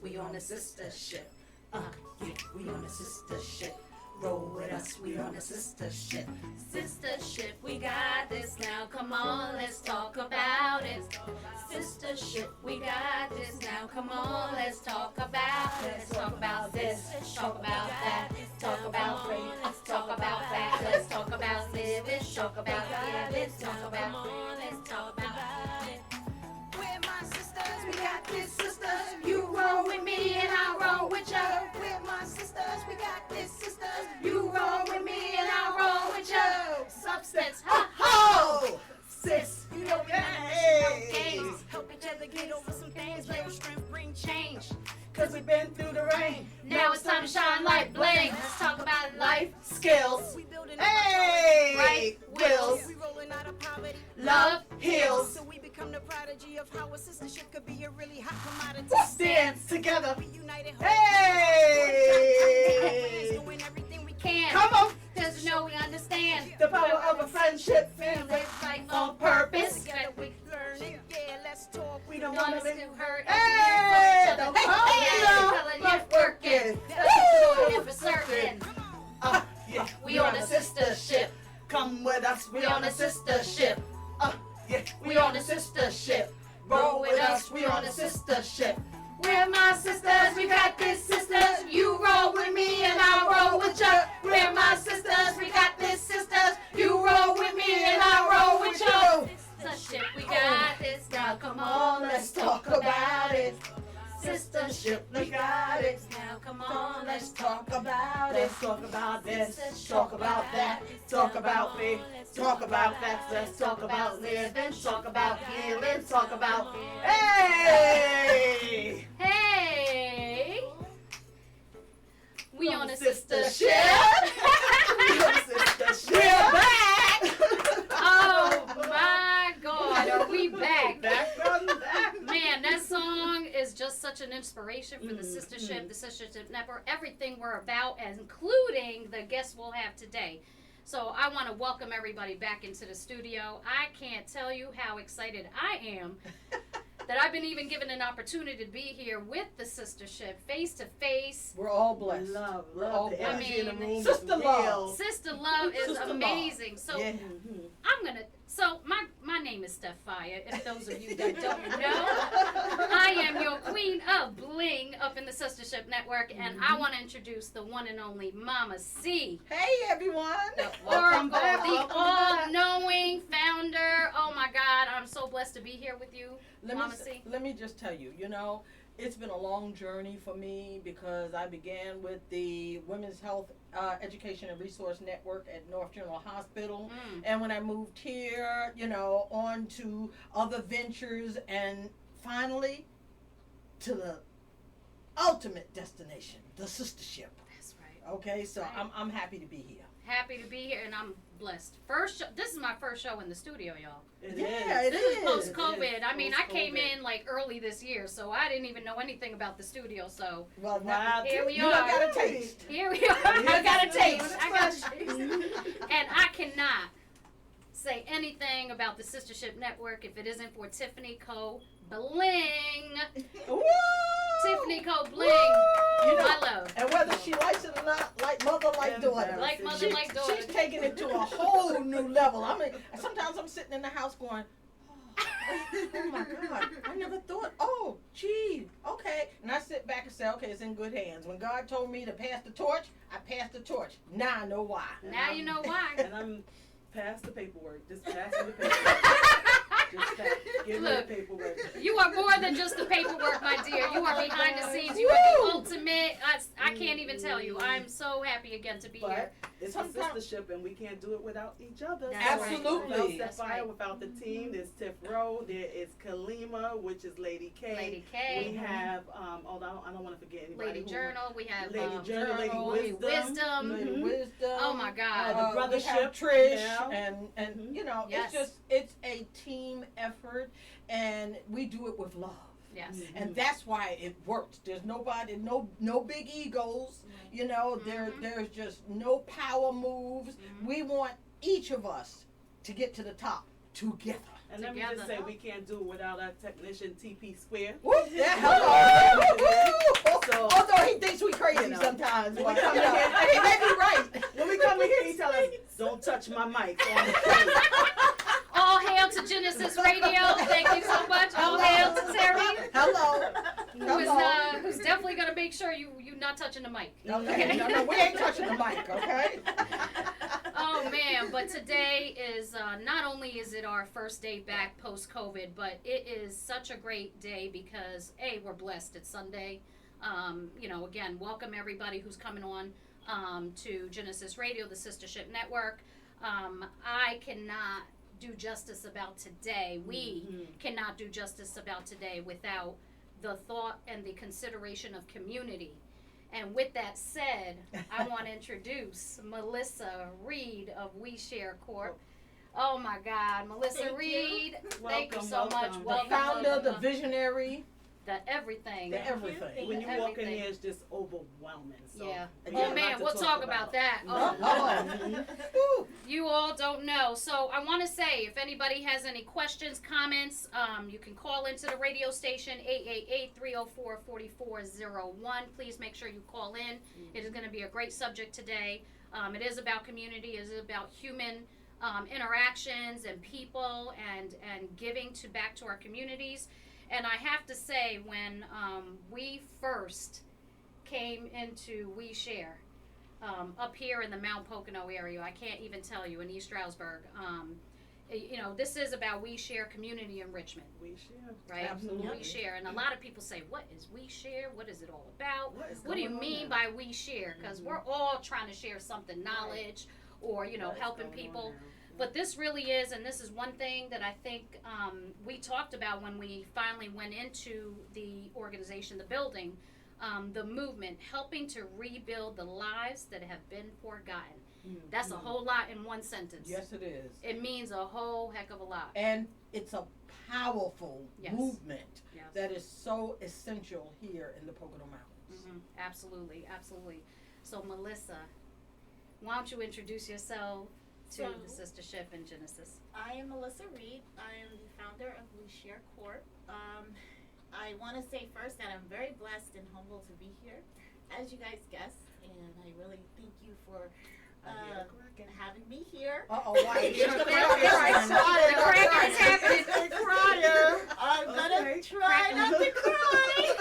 we on a Sistahship. Yeah, we on a Sistahship. Roll with us, we on a Sistahship. Sistahship, we got this now. Come on, let's talk about it. Sistahship, we got this now. Come on, let's talk about it. Let's talk about this, talk about that, talk about faith, talk about that. Let's talk about living, talk about giving, talk about let's talk about it. We're my sisters, we got this, sisters. You roll with me and I roll with you. We're my sisters, we got this, sisters. You roll with me and I roll with you. Substance, ho ho! Sis, you know we got no games. Help each other get over some things. Let strength bring change. Cause we've been through the rain. Now it's time to shine like bling. Let's talk about life skills. Hey! Right wills. We rolling out of poverty. Love heals. So we become the prodigy of how a sistership could be a really hot commodity. Stand together. We united. Hey! Doing everything we can. Come on. Cause you know we understand the power of a friendship. Family life on purpose. Together we learn it. Yeah, let's talk. We don't want to hurt. Hey! The power of working. For certain. Yeah, we on a Sistahship. Come with us, we on a Sistahship. Yeah, we on a Sistahship. Roll with us, we on a Sistahship. We're my sisters, we got this, sisters. You roll with me and I roll with you. We're my sisters, we got this, sisters. You roll with me and I roll with you. Sistahship, we got this. Now come on, let's talk about it. Sistahship, we got it. Now come on, let's talk about it. Let's talk about this, talk about that, talk about faith, talk about that. Let's talk about living, talk about healing, talk about hey! Hey! We on a Sistahship. We on a Sistahship. We're back! Oh my God, are we back? Back from that. Man, that song is just such an inspiration for the Sistahship, the Sistahship Network, everything we're about, including the guests we'll have today. So I want to welcome everybody back into the studio. I can't tell you how excited I am that I've been even given an opportunity to be here with the Sistahship, face to face. We're all blessed. Love the energy in the room. Sister love. Sister love is amazing. So yeah. I'm gonna. So my name is Steph-Fire. If those of you that don't know, I am your queen of bling up in the Sistahship Network, and I want to introduce the one and only Mama C. Hey everyone. The Oracle, the all-knowing founder. Oh my God, I'm so blessed to be here with you, Mama C. Let me just tell you, it's been a long journey for me because I began with the Women's Health Education and Resource Network at North General Hospital. And when I moved here, on to other ventures and finally to the ultimate destination, the Sistahship. That's right. Okay, so right. I'm happy to be here. Happy to be here, and I'm blessed. This is my first show in the studio, y'all. It is post-COVID. I mean, I came in like early this year, so I didn't even know anything about the studio. So here we are. You got a taste. Here we are. I got a taste. And I cannot say anything about the Sistahship Network if it isn't for Tiffany Co. Bling. Tiffany Co. Bling. My love. And whether she likes it or not, like mother, like daughter. Like mother, like daughter. She's taking it to a whole new level. I mean, sometimes I'm sitting in the house going, oh my God, I never thought, oh, gee, okay. And I sit back and say, okay, it's in good hands. When God told me to pass the torch, I passed the torch. Now I know why. Now you know why. And I'm past the paperwork. Just passing the paperwork. Give me the paperwork. You are more than just the paperwork, my dear. You are behind the scenes. You are the ultimate. I can't even tell you. I'm so happy again to be here. It's a Sistahship, and we can't do it without each other. Absolutely. Without Steph-Fire, without the team. There's Tiff Rowe. There is Kalima, which is Lady K. Lady K. We have, I don't want to forget anybody. Lady Journal. We have Lady Journal, Lady Wisdom. Lady Wisdom. Oh my God. The Brothership. We have Trish, and yes. it's a team effort, and we do it with love. Yes. And that's why it works. There's nobody, no big egos. There's just no power moves. We want each of us to get to the top together. And let me just say, we can't do it without our technician, TP Square. Whoop, yeah, hello. sometimes. When we But, come you in know, here, he may be right. when we come in here, he tell us, don't touch my mic. So I'm afraid. All hail to Gynesis Radio. Thank you so much. All hail to Terry, Hello. who's definitely gonna make sure you not touching the mic. Okay. No, we ain't touching the mic, okay? Oh man, but today is not only is it our first day back post-COVID, but it is such a great day because we're blessed. It's Sunday. Again, welcome everybody who's coming on to Gynesis Radio, the Sistahship Network. I cannot do justice about today. We cannot do justice about today without the thought and the consideration of community. And with that said, I want to introduce Melissa Reed of We Share Corp. Oh my God, Melissa Reed, thank you so much. The Welcome, founder, the welcome. visionary, The everything. the everything. When you walk in Everything. here, it's just overwhelming. So Yeah. and Oh there's a man, lot to we'll talk about that. Oh. Woo. You all don't know. So I want to say, if anybody has any questions, comments, you can call into the radio station, 888-304-4401. Please make sure you call in. It is going to be a great subject today. It is about community. It is about human interactions and people and giving back to our communities. And I have to say, when we first came into We Share, up here in the Mount Pocono area, I can't even tell you, in East Stroudsburg, this is about We Share Community Enrichment, we share. right? Absolutely. We Share. And a lot of people say, what is We Share? What is it all about? What Do you going on mean now? by We Share? Because we're all trying to share something, knowledge, or, What is helping going on people. now? But this really is, and this is one thing that I think we talked about when we finally went into the organization, the building, the movement, helping to rebuild the lives that have been forgotten. That's a whole lot in one sentence. Yes, it is. It means a whole heck of a lot. And it's a powerful Yes. movement Yes. that is so essential here in the Pocono Mountains. Absolutely, absolutely. So Melissa, why don't you introduce yourself to the Sistahship and Gynesis? I am Melissa Reed. I am the founder of We Share Corp. I want to say first that I'm very blessed and humbled to be here, as you guys guessed, and I really thank you for having me here. Why? The crack is happening. I'm gonna try not to cry.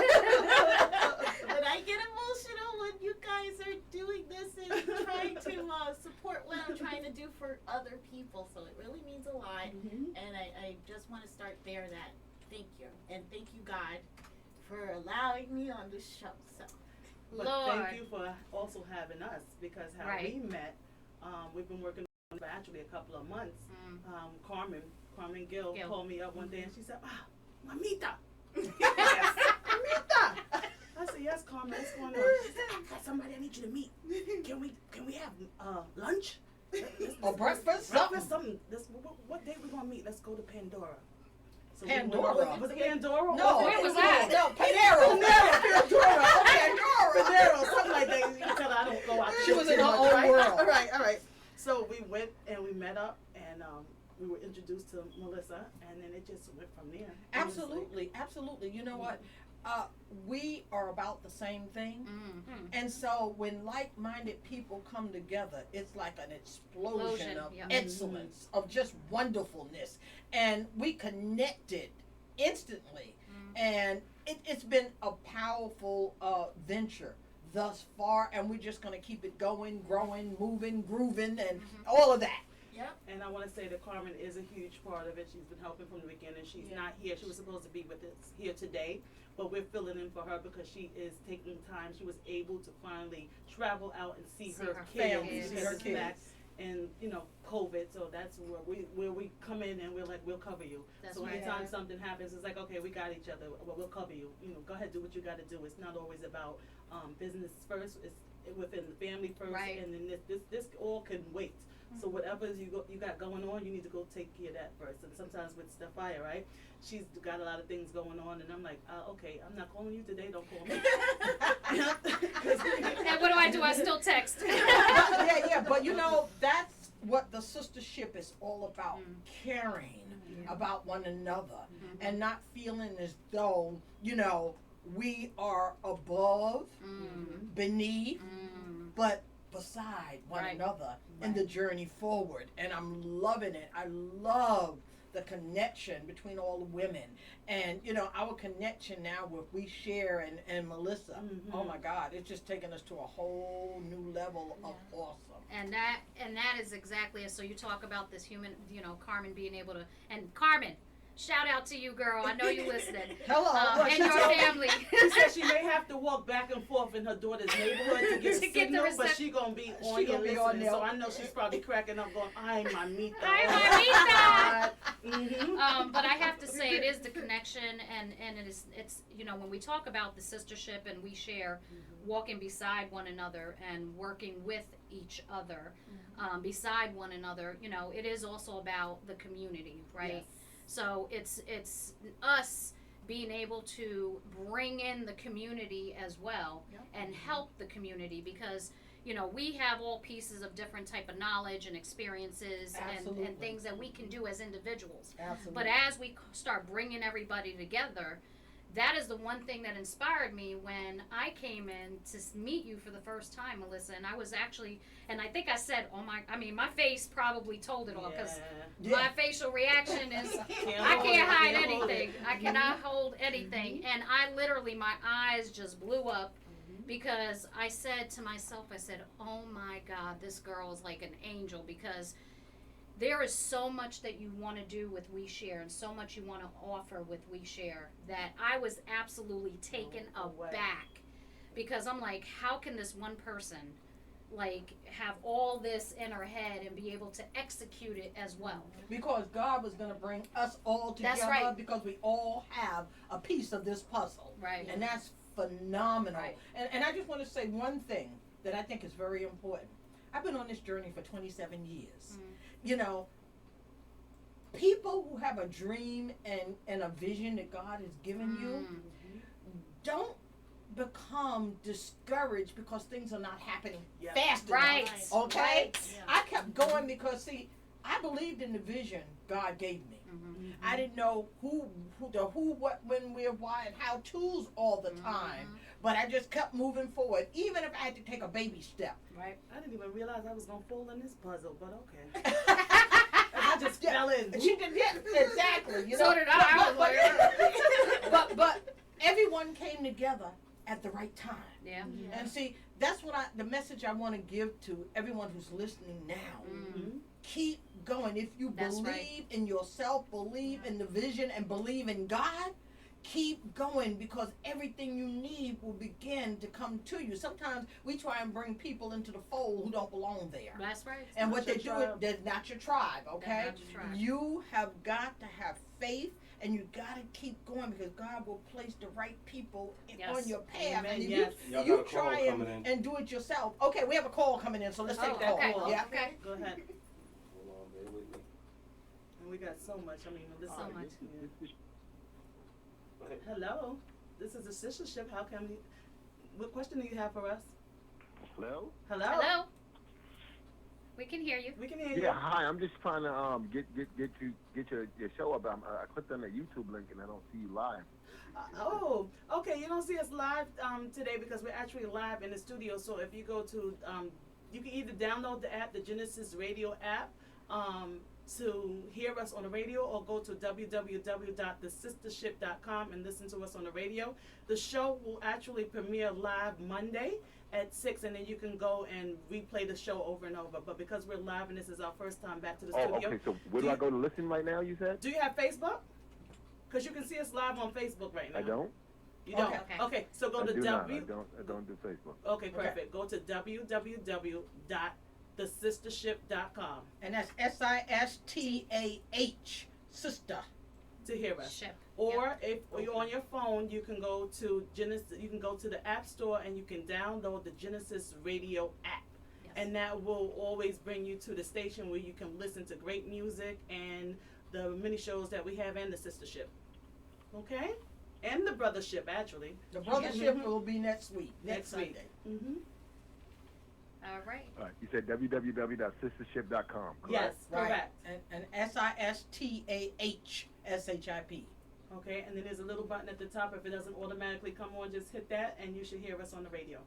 But I get emotional when you guys are doing this and trying to support what I'm trying to do for other people. So it really means a lot. And I just want to start there that thank you. And thank you, God, for allowing me on this show. So But Lord. thank you for also having us, because how Right. we met, we've been working on it for actually a couple of months. Carmen Gil called me up one day and she said, Mamita. Yes, Mamita. I said, yes, Carmen, what's going on? She said, I got somebody I need you to meet. Can we have lunch? Or breakfast? Something. What day we gonna meet? Let's go to Pandora. So we went Pandora? over- Was it Pandora? No. Where was that? No, Panero. Pandora. Panera, something like that. You can tell I don't go out. She was in too her much, own right? world. All right. So we went and we met up, and we were introduced to Melissa, and then it just went from there. Absolutely. You know what? We are about the same thing. Mm-hmm. And so when like-minded people come together, it's like an explosion of yeah. excellence, of just wonderfulness. And we connected instantly. And it's been a powerful venture thus far. And we're just going to keep it going, growing, moving, grooving, and all of that. yep. And I want to say that Carmen is a huge part of it. She's been helping from the beginning. She's not here. She was supposed to be with us here today, but we're filling in for her because she is taking time. She was able to finally travel out and see her family, kids, see her kids. back, and COVID. So that's where we come in and we're like, we'll cover you. That's So right. anytime something happens, it's like, okay, we got each other. Well, we'll cover you. Go ahead, do what you got to do. It's not always about business first. It's within the family first, Right. and then this all can wait. So whatever you got going on, you need to go take care of that first. And sometimes with Sistahship, right, she's got a lot of things going on, and I'm like, okay, I'm not calling you today. Don't call me. And what do? I still text. Yeah, but that's what the sistership is all about, caring about one another and not feeling as though, we are above, beneath, but beside one another in the journey forward. And I'm loving it. I love the connection between all the women, and our connection now with We Share and Melissa. Oh my God, it's just taken us to a whole new level of awesome. And that is exactly it. So you talk about this human, Carmen being able to, and Carmen, shout out to you, girl. I know you listening. Hello. And your family. She said she may have to walk back and forth in her daughter's neighborhood to get a signal, but she gonna be on here listening. So I know she's probably cracking up, going, "Ay, mamita." Ay, mamita. But I have to say, it is the connection, and it's when we talk about the sistership and We Share, walking beside one another and working with each other, beside one another. It is also about the community, right? Yes. So it's us being able to bring in the community as well and help the community, because we have all pieces of different type of knowledge and experiences and things that we can do as individuals. Absolutely. But as we start bringing everybody together, that is the one thing that inspired me when I came in to meet you for the first time, Melissa. And I was actually, and I think I said, my face probably told it all, because my facial reaction is, I can't hide anything. I cannot hold anything. And I literally, my eyes just blew up, because I said to myself, oh my God, this girl is like an angel, because there is so much that you want to do with We Share, and so much you want to offer with We Share, that I was absolutely taken aback, because I'm like, how can this one person have all this in her head and be able to execute it as well? Because God was going to bring us all together. That's right. Because we all have a piece of this puzzle. Right. And that's phenomenal. Right. And I just want to say one thing that I think is very important. I've been on this journey for 27 years. People who have a dream and a vision that God has given you, don't become discouraged because things are not happening fast enough. Okay? Right. I kept going because, see, I believed in the vision God gave me. I didn't know who, what, when, where, why, and how to's all the time. But I just kept moving forward, even if I had to take a baby step. Right. I didn't even realize I was gonna fall in this puzzle, but okay. I just fell in. She did, exactly. So did I. But everyone came together at the right time. Yeah. And see, that's what the message I want to give to everyone who's listening now. Keep going. If you believe in yourself, believe in the vision, and believe in God, keep going, because everything you need will begin to come to you. Sometimes we try and bring people into the fold who don't belong there. That's right. And what they do, they're not your tribe, okay? Not your tribe. You have got to have faith, and you got to keep going, because God will place the right people on your path. Amen. And Yes. you try and do it yourself. Okay, we have a call coming in, so let's take that call. Yeah. Okay. Go ahead. Hold on, bear with me. And we got so much. Melissa. So much. Go ahead. Hello. This is the Sistahship. How can we? What question do you have for us? Hello? Hello. Hello. We can hear you. We can hear you. Yeah, hi. I'm just trying to get your show up. I clicked on the YouTube link and I don't see you live. Oh, okay. You don't see us live today because we're actually live in the studio. So if you go to, you can either download the app, the Gynesis Radio app, to hear us on the radio, or go to www.thesistahship.com and listen to us on the radio. The show will actually premiere live Monday at 6, and then you can go and replay the show over and over. But because we're live and this is our first time back to the studio. Okay. So where do I go to listen right now, you said? Do you have Facebook? Because you can see us live on Facebook right now. I don't. You don't? Okay. Okay, so go to I don't do Facebook. Okay, perfect. Go to www.thesistahship.com And that's SISTAH, sister. to hear us. Ship. Or if you're on your phone, you can go to Genesis. You can go to the App Store and you can download the Gynesis Radio app, and that will always bring you to the station where you can listen to great music and the mini shows that we have, and the Sistahship. Okay, and the Brothership actually. The brothership will be next week, next week. Sunday. Mm-hmm. All right. All right. You said www.sistahship.com, correct? Yes, Right. correct. And SISTAHSHIP. Okay, and then there's a little button at the top. If it doesn't automatically come on, just hit that, and you should hear us on the radio.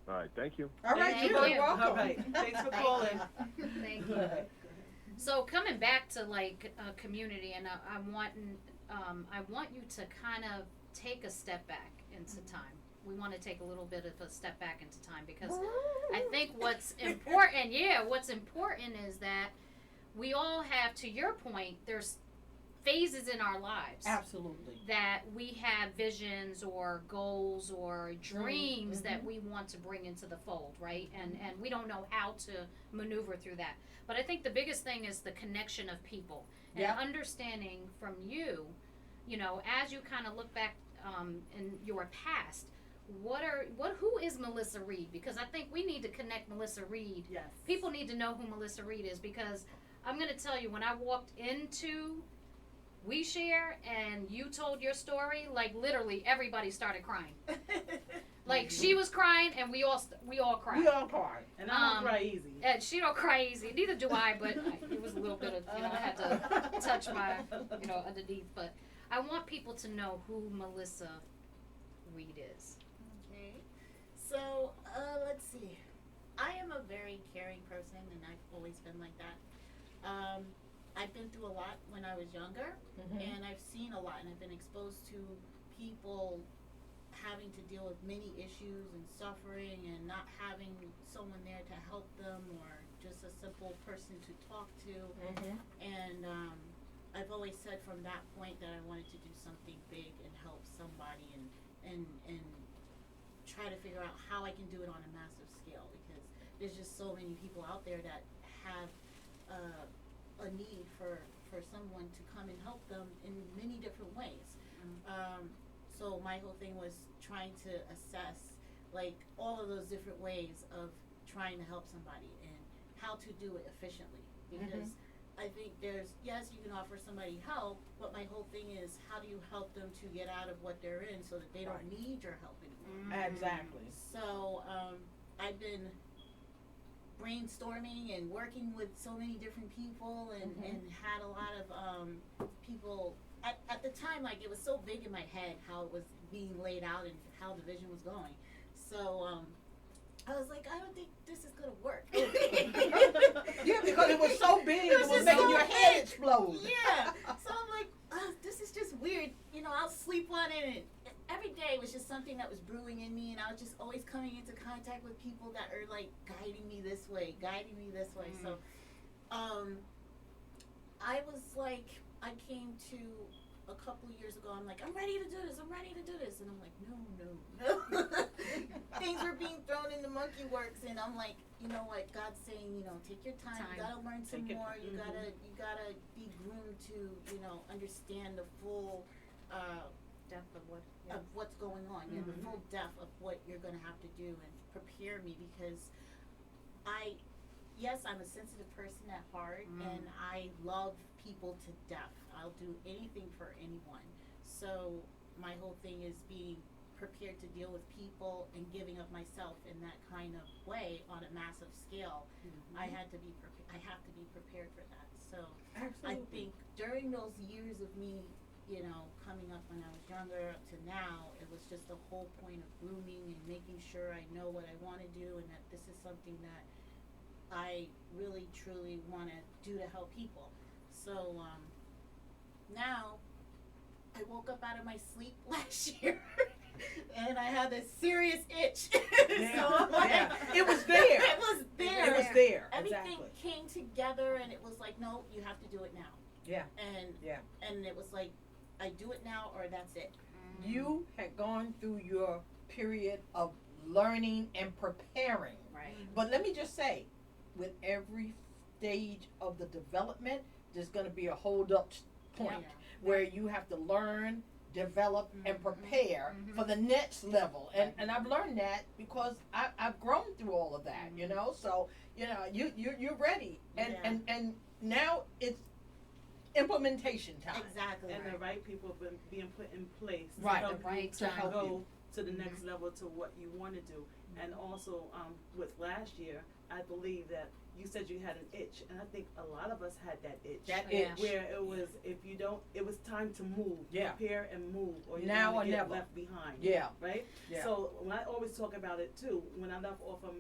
All right, thank you. All right, Thank you're you. welcome. All right. Thanks for calling. Thank you. So coming back to like community, and I want you to kind of take a step back into time. We want to take a little bit of a step back into time because I think what's important, what's important is that we all have, to your point, there's phases in our lives. Absolutely. That we have visions or goals or dreams that we want to bring into the fold, right? And we don't know how to maneuver through that. But I think the biggest thing is the connection of people and understanding from you, as you kind of look back in your past, who is Melissa Reed? Because I think we need to connect Melissa Reed. Yes. People need to know who Melissa Reed is, because I'm going to tell you, when I walked into We Share and you told your story, like literally everybody started crying. Like she was crying and we all cried. We all cried. And I don't cry easy. And she don't cry easy. Neither do I, but it was a little bit of, I had to touch my, underneath. But I want people to know who Melissa Reed is. Okay. So, let's see. I am a very caring person, and I've always been like that. I've been through a lot when I was younger, and I've seen a lot, and I've been exposed to people having to deal with many issues and suffering and not having someone there to help them or just a simple person to talk to. And I've always said from that point that I wanted to do something big and help somebody and try to figure out how I can do it on a massive scale, because there's just so many people out there that have a need for someone to come and help them in many different ways. So my whole thing was trying to assess like all of those different ways of trying to help somebody and how to do it efficiently, because I think yes, you can offer somebody help, but my whole thing is how do you help them to get out of what they're in so that they don't need your help anymore. Exactly. So I've been brainstorming and working with so many different people and had a lot of people at the time, like it was so big in my head how it was being laid out and how the vision was going. So I was like, I don't think this is gonna work. Yeah, because it was so big, it was making your head explode. Yeah. So I'm like, this is just weird. I'll sleep on it, and every day was just something that was brewing in me, and I was just always coming into contact with people that are like guiding me this way. So I was like, I came to a couple years ago, I'm like, I'm ready to do this, and I'm like, no. Things were being thrown into monkey works, and I'm like, you know what, God's saying, take your time. You gotta learn some more, you gotta be groomed to, understand the full Depth of what? of what's going on, the full depth of what you're gonna have to do, and prepare me, because I'm a sensitive person at heart, and I love people to death. I'll do anything for anyone. So my whole thing is being prepared to deal with people and giving of myself in that kind of way on a massive scale. I have to be prepared for that. So I think during those years of me, coming up when I was younger up to now, it was just the whole point of grooming and making sure I know what I want to do, and that this is something that I really truly want to do to help people. So now I woke up out of my sleep last year and I had this serious itch. It was there. Everything came together, and it was like, no, you have to do it now. And it was like, I do it now or that's it. You had gone through your period of learning and preparing. Right. But let me just say, with every stage of the development, there's going to be a hold up point where you have to learn, develop, and prepare for the next level. And I've learned that because I've grown through all of that, So, you're ready. And now it's implementation time. Exactly. And the right people being put in place Right. to help The right you to time. go to the next level to what you want to do. And also with last year, I believe that you said you had an itch, and I think a lot of us had that itch. Where it was, if you don't, it was time to move, prepare and move, or you're now going to or get never. left behind. Right? Yeah. So when I always talk about it too, when I left off of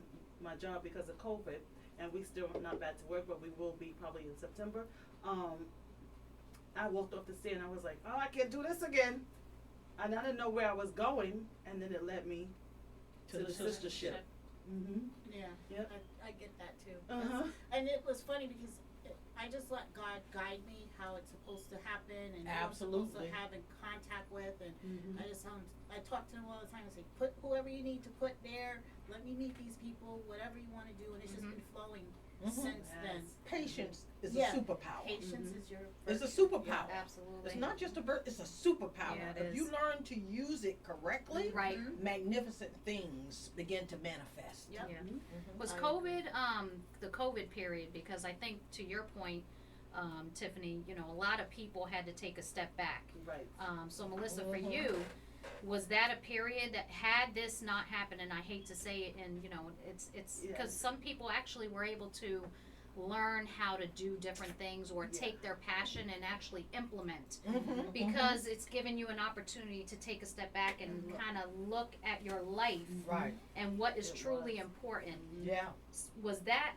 my job because of COVID, and we still not back to work, but we will be probably in September, I walked off the stand and I was like, oh, I can't do this again. And I didn't know where I was going, and then it led me to the Sistahship. Yeah, Yep. I get that too. Uh-huh. And it was funny because I just let God guide me how it's supposed to happen and who I'm supposed to have in contact with, and I talk to him all the time and say, put whoever you need to put there, let me meet these people, whatever you want to do, and it's just been flowing since then. Patience is a superpower. Patience is your It's a virtue. superpower. Absolutely. It's not just a bird, it's a superpower. Yeah, if you learn to use it correctly, Right. magnificent things begin to manifest. Yep. Yeah. Was COVID, the COVID period, because I think to your point, Tiffany, you know, a lot of people had to take a step back. Right. So Melissa, for you, was that a period that had this not happened, and I hate to say it, and you know, it's because some people actually were able to learn how to do different things or take their passion and actually implement, because it's given you an opportunity to take a step back and kind of look at your life and what is truly important. Was that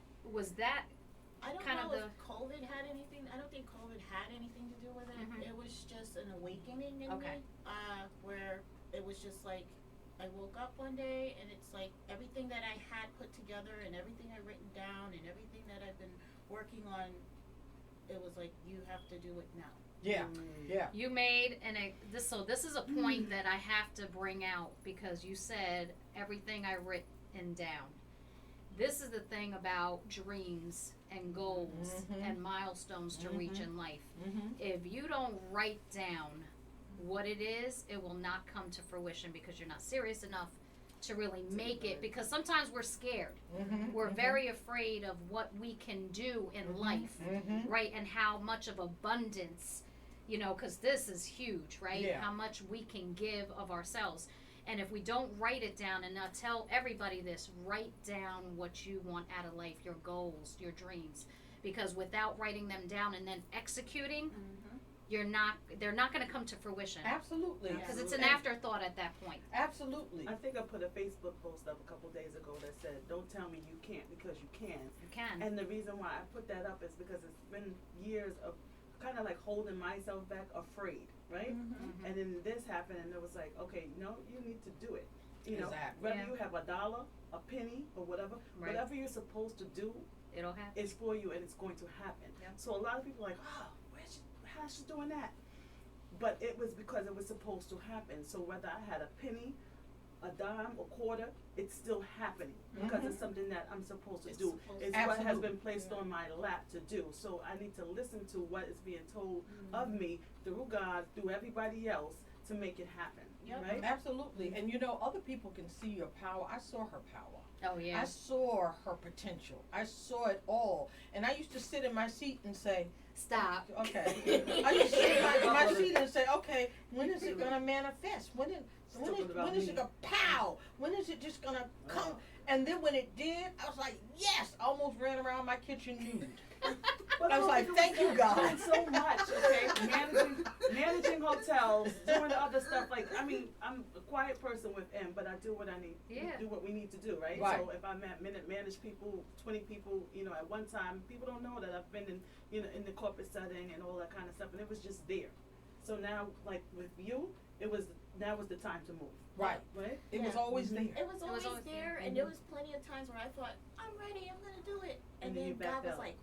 I don't kind know of if COVID had anything. I don't think COVID had anything to do with it. It was just an awakening in me, where it was just like I woke up one day and it's like everything that I had put together and everything I'd written down and everything that I've been working on, it was like you have to do it now. you made, and this is a point that I have to bring out, because you said everything I written down. This is the thing about dreams and goals and milestones to reach in life. If you don't write down what it is, it will not come to fruition because you're not serious enough to really make it, because sometimes we're scared. We're very afraid of what we can do in life, right? And how much of abundance, you know, because this is huge, right? How much we can give of ourselves. And if we don't write it down, and now tell everybody this, write down what you want out of life, your goals, your dreams. Because without writing them down and then executing, they're not going to come to fruition. Absolutely. Because it's an afterthought at that point. Absolutely. I think I put a Facebook post up a couple days ago that said, don't tell me you can't, because you can. You can. And the reason why I put that up is because it's been years of kind of like holding myself back, afraid, right? And then this happened, and it was like, okay, no, you need to do it. You know, whether you have $1, a penny, or whatever, whatever you're supposed to do, it'll happen. It's for you, and it's going to happen. So a lot of people are like, oh, how's she doing that? But it was because it was supposed to happen. So whether I had a penny, a dime, a quarter, it's still happening because it's something that I'm supposed to do. It's what has been placed on my lap to do. So I need to listen to what is being told of me through God, through everybody else, to make it happen. Right? Absolutely. And you know, other people can see your power. I saw her power. Oh, yeah. I saw her potential. I saw it all. And I used to sit in my seat and say, stop. Okay. I used to sit in my seat and say, okay, when is it going to manifest? When is it going to pow? When is it just going to come? And then when it did, I was like, yes! I almost ran around my kitchen nude. I was like, thank you, God. Doing so much, okay? Managing hotels, doing other stuff. Like, I mean, I'm a quiet person within, but I do what I need. Do what we need to do, right? So if I'm at manage people, 20 people, you know, at one time, people don't know that I've been in, you know, in the corporate setting and all that kind of stuff, and it was just there. So now, like with you, now was the time to move. Right. It was always there. It was always there, and there was plenty of times where I thought, I'm ready, I'm gonna do it, and then God was like,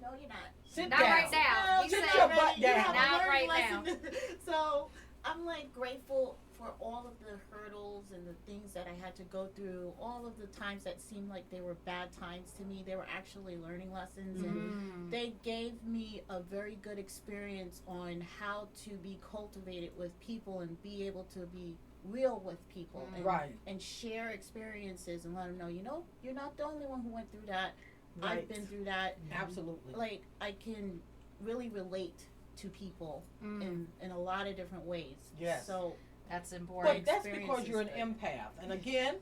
no, you're not. Sit not down. right now. No, He sit said, your butt down. Not right now. So I'm like grateful for all of the hurdles and the things that I had to go through, all of the times that seemed like they were bad times to me. They were actually learning lessons, and they gave me a very good experience on how to be cultivated with people and be able to be real with people and share experiences and let them know, you know, you're not the only one who went through that. I've been through that. Absolutely. Like, I can really relate to people in a lot of different ways. Yes. So That's important. But that's because you're an empath. And again,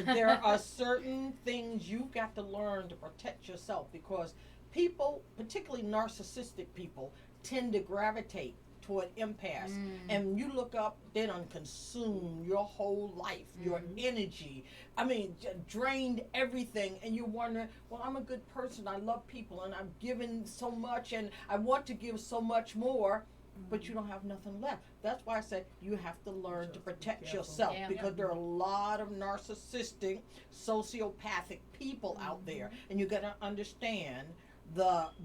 there are certain things you've got to learn to protect yourself, because people, particularly narcissistic people, tend to gravitate toward empaths. And you look up, they done consume your whole life, your energy. I mean, drained everything, and you're wondering, well, I'm a good person, I love people, and I've given so much, and I want to give so much more, but you don't have nothing left. That's why I say you have to learn to protect yourself, because there are a lot of narcissistic, sociopathic people out there, and you got to understand the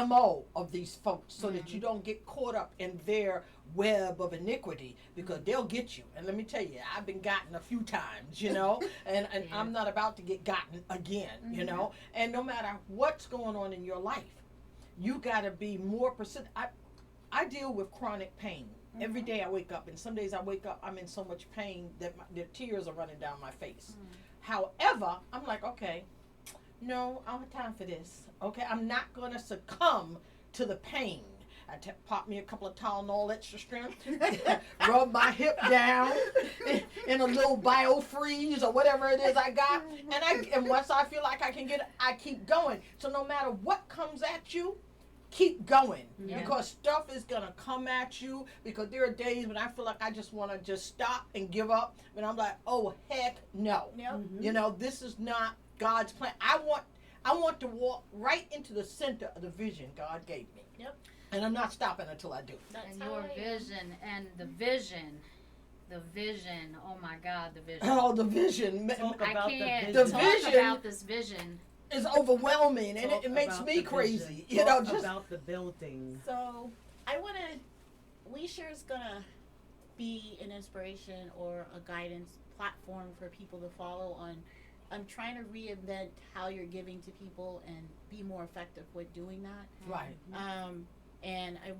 MO of these folks, so that you don't get caught up in their web of iniquity, because they'll get you. And let me tell you, I've been gotten a few times, you know, and I'm not about to get gotten again, you know. And no matter what's going on in your life, you got to be more persistent. I deal with chronic pain. Every day I wake up, and some days I wake up, I'm in so much pain that the tears are running down my face. However, I'm like, okay, no, I don't have time for this. Okay, I'm not going to succumb to the pain. I pop me a couple of Tylenol extra strength, rub my hip down in a little biofreeze or whatever it is I got, and once I feel like I can get it, I keep going. So no matter what comes at you, keep going, because stuff is gonna come at you, because there are days when I feel like I just want to just stop and give up, and I'm like, oh heck no. You know, this is not God's plan. I want to walk right into the center of the vision God gave me. And I'm not stopping until I do. And your vision and the vision, oh my God, the vision. Oh, the vision. I can't the talk vision about this vision. Is overwhelming, and it makes me crazy. You know, just about the building. So We Share is gonna be an inspiration or a guidance platform for people to follow on. I'm trying to reinvent how you're giving to people and be more effective with doing that. Right. And I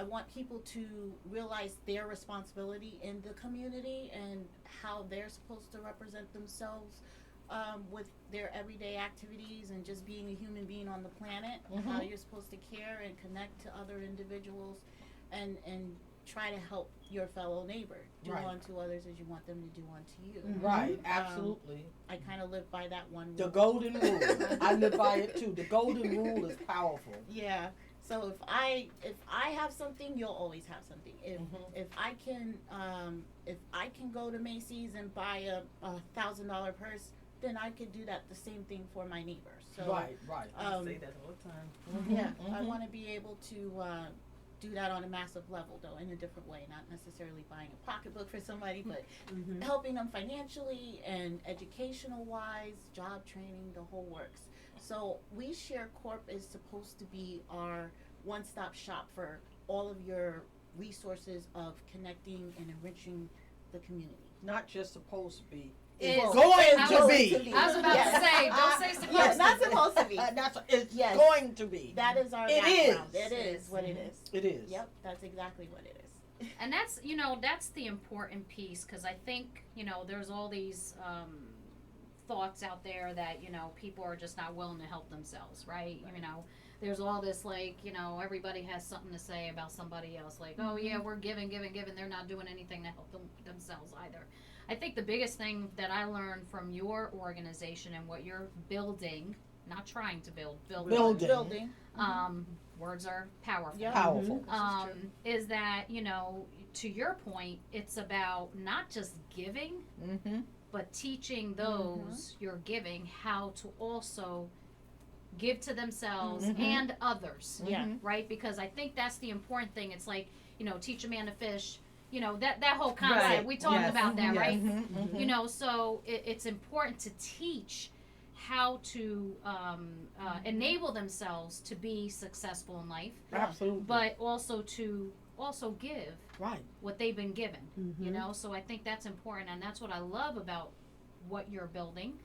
want people to realize their responsibility in the community and how they're supposed to represent themselves with their everyday activities and just being a human being on the planet, how you're supposed to care and connect to other individuals and try to help your fellow neighbor. Do unto others as you want them to do unto you. Right, absolutely. I kind of live by that one rule. The golden rule. I live by it too. The golden rule is powerful. Yeah. So if I have something, you'll always have something. If I can go to Macy's and buy a $1,000 purse, then I could do that the same thing for my neighbor. So Right. I say that all the time. I want to be able to do that on a massive level, though, in a different way, not necessarily buying a pocketbook for somebody, but helping them financially and educational wise, job training, the whole works. So We Share Corp is supposed to be our one-stop shop for all of your resources of connecting and enriching the community. Not just supposed to be. It's going to be. I was about to say, don't say supposed Yes, to. not supposed to be. It's Yes. going to be. That is our It background. is. It is what it is. It is. Yep, that's exactly what it is. And that's that's the important piece, because I think there's all these thoughts out there that people are just not willing to help themselves, right? There's all this everybody has something to say about somebody else, like, oh yeah, we're giving, they're not doing anything to help themselves either. I think the biggest thing that I learned from your organization and what you're building, not trying to building. Words are powerful. Yep. Powerful. Is that, to your point, it's about not just giving, but teaching those you're giving how to also give to themselves and others. Yeah. Right? Because I think that's the important thing. It's like, teach a man to fish. That whole concept, Right. we talked about that, right? So it's important to teach how to enable themselves to be successful in life, Absolutely. but also to give what they've been given, so I think that's important, and that's what I love about what you're building,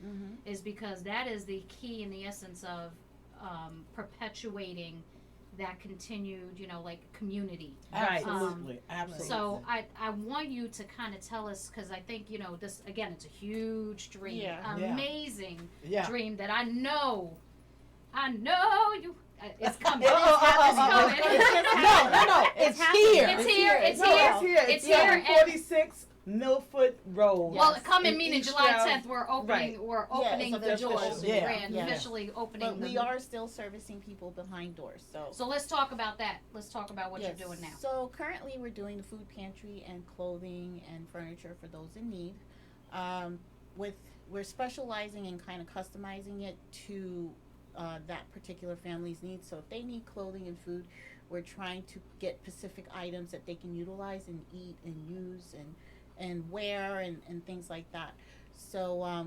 is because that is the key and the essence of perpetuating that continued, community. Absolutely. Absolutely. So I want you to kind of tell us, because I think, this, again, it's a huge dream, amazing dream that I know It's coming. No, it's here. It's here. It's No, here. it's here. It's here. And 46 Milford Road. well, coming meaning East July Stroud. 10th. We're opening. Right. We're opening it's the official. doors. Yeah. Grand Yeah. officially opening. But we are still servicing people behind doors. So So let's talk about that. Let's talk about what yes. you're doing now. So currently we're doing the food pantry and clothing and furniture for those in need. We're specializing in kind of customizing it to that particular family's needs. So if they need clothing and food, we're trying to get specific items that they can utilize and eat and use and wear and things like that. So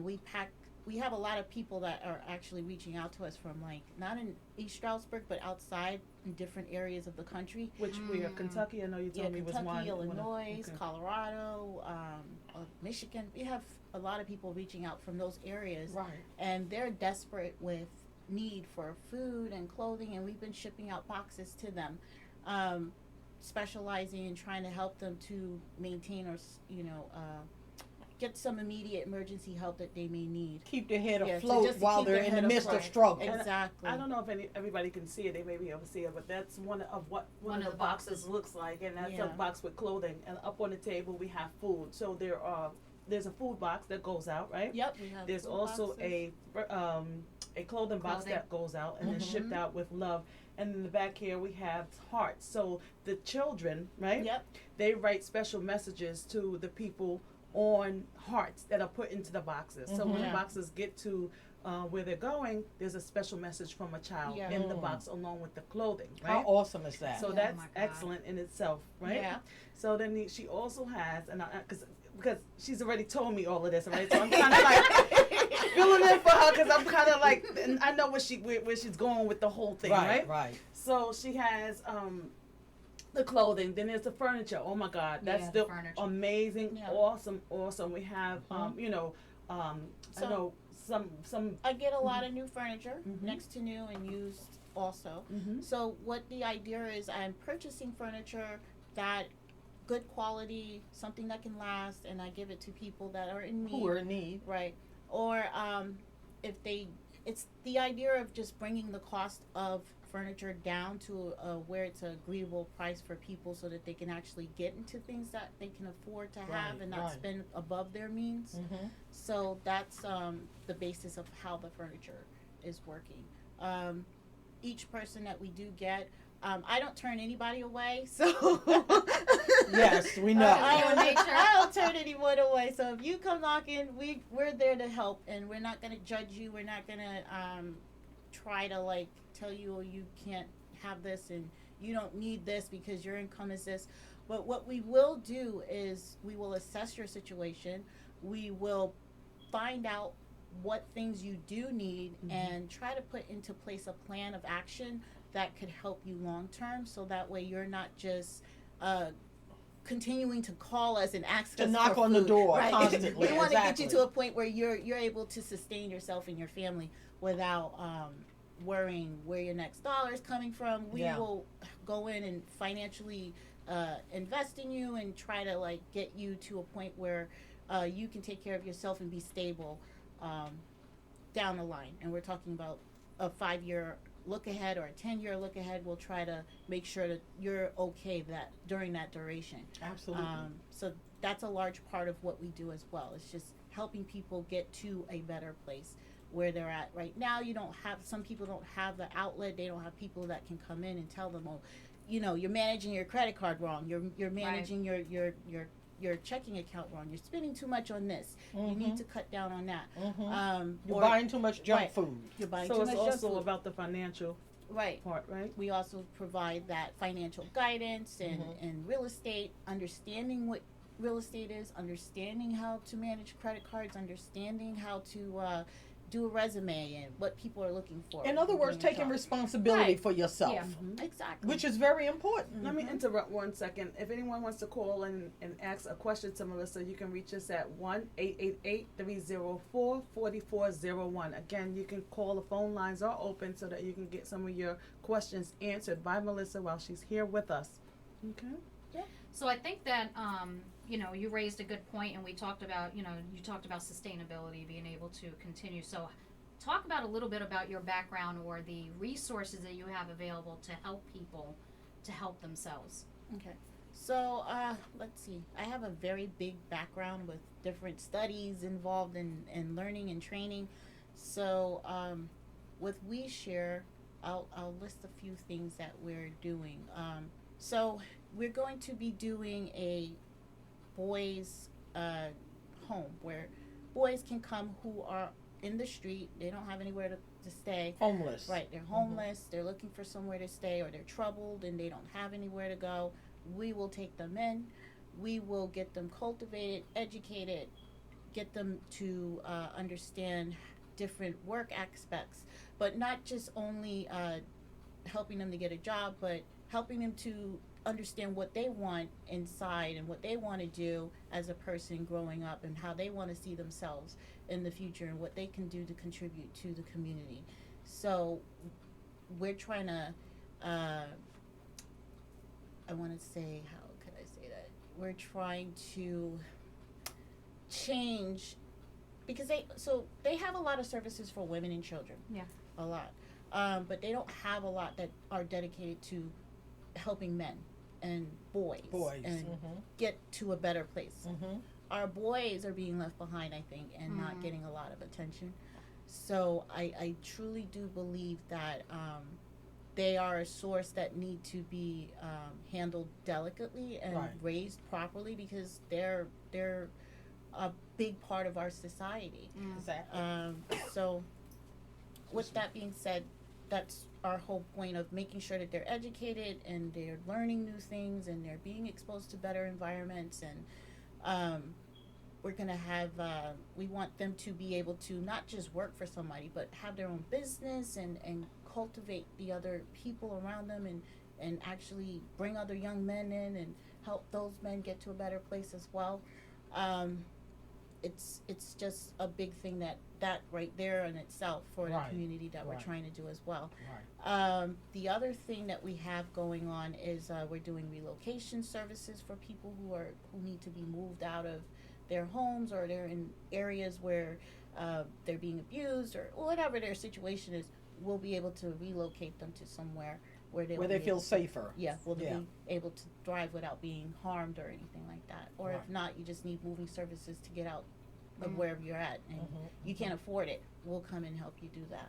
we have a lot of people that are actually reaching out to us from like not in East Stroudsburg but outside in different areas of the country. Which we are Kentucky. I know you told me was one. Kentucky, Illinois, Okay. Colorado, Michigan. We have a lot of people reaching out from those areas, Right. and they're desperate with need for food and clothing, and we've been shipping out boxes to them, specializing in trying to help them to maintain or get some immediate emergency help that they may need. Keep their head Yeah, to afloat just to while keep they're their in the head midst of afloat. struggle. Exactly. I don't know if everybody can see it. They may be able to see it, but that's one of what one of the boxes looks like, and that's Yeah. a box with clothing. And up on the table we have food. So there's a food box that goes out, right? Yep. We have There's food also boxes. a clothing box Clothing. that goes out and is shipped Mhm. out with love. And in the back here we have hearts. So the children, right? Yep. They write special messages to the people on hearts that are put into the boxes. So when the Yeah. boxes get to where they're going, there's a special message from a child Yeah. in the Mm. box along with the clothing, How right? awesome is that? So Oh that's my God. excellent in itself, right? Yeah. So then she also has, and because she's already told me all of this, right? So I'm kind of like filling in for her because I'm kind of like, and I know where she's going with the whole thing, right? Right. So she has the clothing. Then there's the furniture. Oh my God, that's Yeah, the the furniture. amazing, Yeah. awesome. We have So- I know some. I get a lot of new furniture, Mhm. next to new and used also. Mhm. So what the idea is, I'm purchasing furniture that good quality, something that can last, and I give it to people that are in need. Who are in need. Right. Or it's the idea of just bringing the cost of furniture down to where it's an agreeable price for people so that they can actually get into things that they can afford to have Right, and not right. spend above their means. Mm-hmm. So that's the basis of how the furniture is working. Each person that we do get, I don't turn anybody away, so Yes, we know. I don't turn anyone away. So if you come knocking, we're there to help, and we're not gonna judge you. We're not gonna try to like tell you, oh, you can't have this and you don't need this because your income is this. But what we will do is we will assess your situation. We will find out what things you do need and try to put into place a plan of action that could help you long term, so that way you're not just continuing to call us and ask To us knock for on the food. door Right. constantly, We want to get you exactly. to a point where you're able to sustain yourself and your family without worrying where your next dollar is coming from. We Yeah. will go in and financially invest in you and try to like get you to a point where you can take care of yourself and be stable down the line. And we're talking about a 5-year look ahead or a 10-year look ahead. We'll try to make sure that you're okay that during that duration. Absolutely. So that's a large part of what we do as well. It's just helping people get to a better place where they're at right now. Some people don't have the outlet. They don't have people that can come in and tell them, oh, you're managing your credit card wrong. You're managing your checking account wrong. You're spending too much on this. You need to cut down on that. You're Or buying too much junk right. food. you're buying So too it's much junk also food. about the financial Right. part, right? We also provide that financial guidance and real estate, understanding what real estate is, understanding how to manage credit cards, understanding how to do a resume and what people are looking for. In other words, when you're taking talking. responsibility Right. for yourself, Yeah. Exactly. which is very important. Let me interrupt 1 second. If anyone wants to call and ask a question to Melissa, you can reach us at 1-888-304-4401. Again, you can call. The phone lines are open so that you can get some of your questions answered by Melissa while she's here with us. Okay. So I think that you raised a good point, and we talked about you talked about sustainability, being able to continue. So talk about a little bit about your background or the resources that you have available to help people to help themselves. Okay. So, let's see. I have a very big background with different studies involved in learning and training. So, with We Share, I'll list a few things that we're doing. So, we're going to be doing a boys' home where boys can come who are in the street. They don't have anywhere to stay. Homeless. Right. They're homeless. They're looking for somewhere to stay, or they're troubled and they don't have anywhere to go. We will take them in. We will get them cultivated, educated, get them to understand different work aspects, but not just only helping them to get a job, but helping them to understand what they want inside and what they want to do as a person growing up and how they want to see themselves in the future and what they can do to contribute to the community. So we're trying to I want to say, how could I say that? We're trying to change, because they have a lot of services for women and children. Yeah. A lot. But they don't have a lot that are dedicated to helping men and boys. And get to a better place. Our boys are being left behind, I think, and not getting a lot of attention. So I truly do believe that they are a source that need to be handled delicately and raised properly, because they're a big part of our society. Exactly. So with that being said, that's our whole point of making sure that they're educated and they're learning new things and they're being exposed to better environments. And we're going to have, we want them to be able to not just work for somebody, but have their own business and cultivate the other people around them, and actually bring other young men in and help those men get to a better place as well. It's just a big thing that right there in itself for the community that we're trying to do as well. The other thing that we have going on is we're doing relocation services for people who need to be moved out of their homes, or they're in areas where they're being abused, or whatever their situation is. We'll be able to relocate them to somewhere where they feel safer. Will they be able to thrive without being harmed or anything like that? Or if not, you just need moving services to get out of wherever you're at, and you can't afford it. We'll come and help you do that.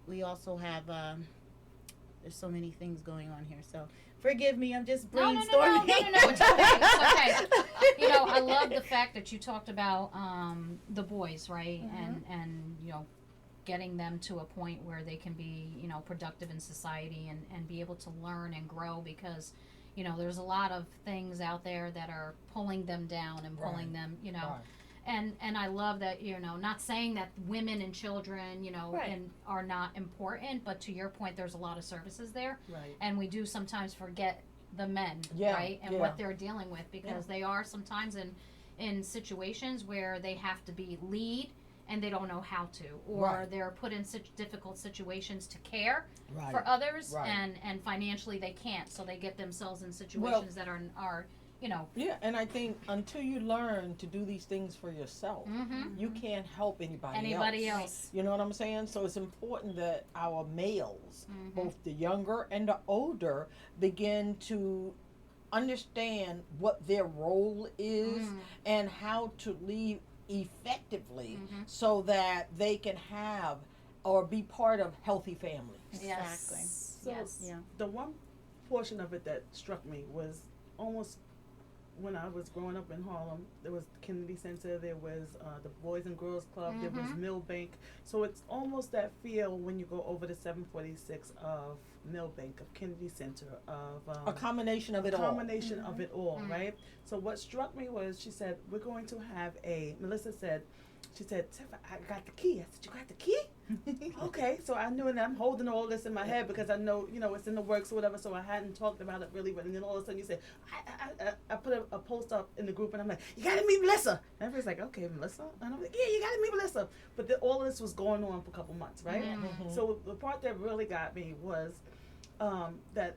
We also have there's so many things going on here, so forgive me. I'm just brainstorming. No, it's okay. It's okay. You know, I love the fact that you talked about the boys, right? And you know, getting them to a point where they can be, you know, productive in society and be able to learn and grow, because, you know, there's a lot of things out there that are pulling them down and pulling them, you know. And I love that, you know, not saying that women and children, you know, and are not important, but to your point, there's a lot of services there. And we do sometimes forget the men, right? And what they're dealing with, because they are sometimes in situations where they have to be lead, and they don't know how to, or they're put in such difficult situations to care for others, and financially they can't, so they get themselves in situations that are, you know. Yeah, and I think until you learn to do these things for yourself, you can't help anybody else. You know what I'm saying? So it's important that our males, both the younger and the older, begin to understand what their role is and how to lead effectively, so that they can have or be part of healthy families. Exactly. So the one portion of it that struck me was almost when I was growing up in Harlem. There was the Kennedy Center, there was the Boys and Girls Club, there was Millbank. So it's almost that feel when you go over the 746 of Millbank, of Kennedy Center, of a combination of it all. Of it all, right? So what struck me was, she said, we're going to have Melissa said, she said, Tiff, I got the key. I said, you got the key? Okay, so I knew, and I'm holding all this in my head because I know, you know, it's in the works or whatever, so I hadn't talked about it really, but and then all of a sudden you said, I put a post up in the group, and I'm like, you gotta meet Melissa. And everybody's like, okay, Melissa? And I'm like, yeah, you gotta meet Melissa. But all of this was going on for a couple months, right? So the part that really got me was that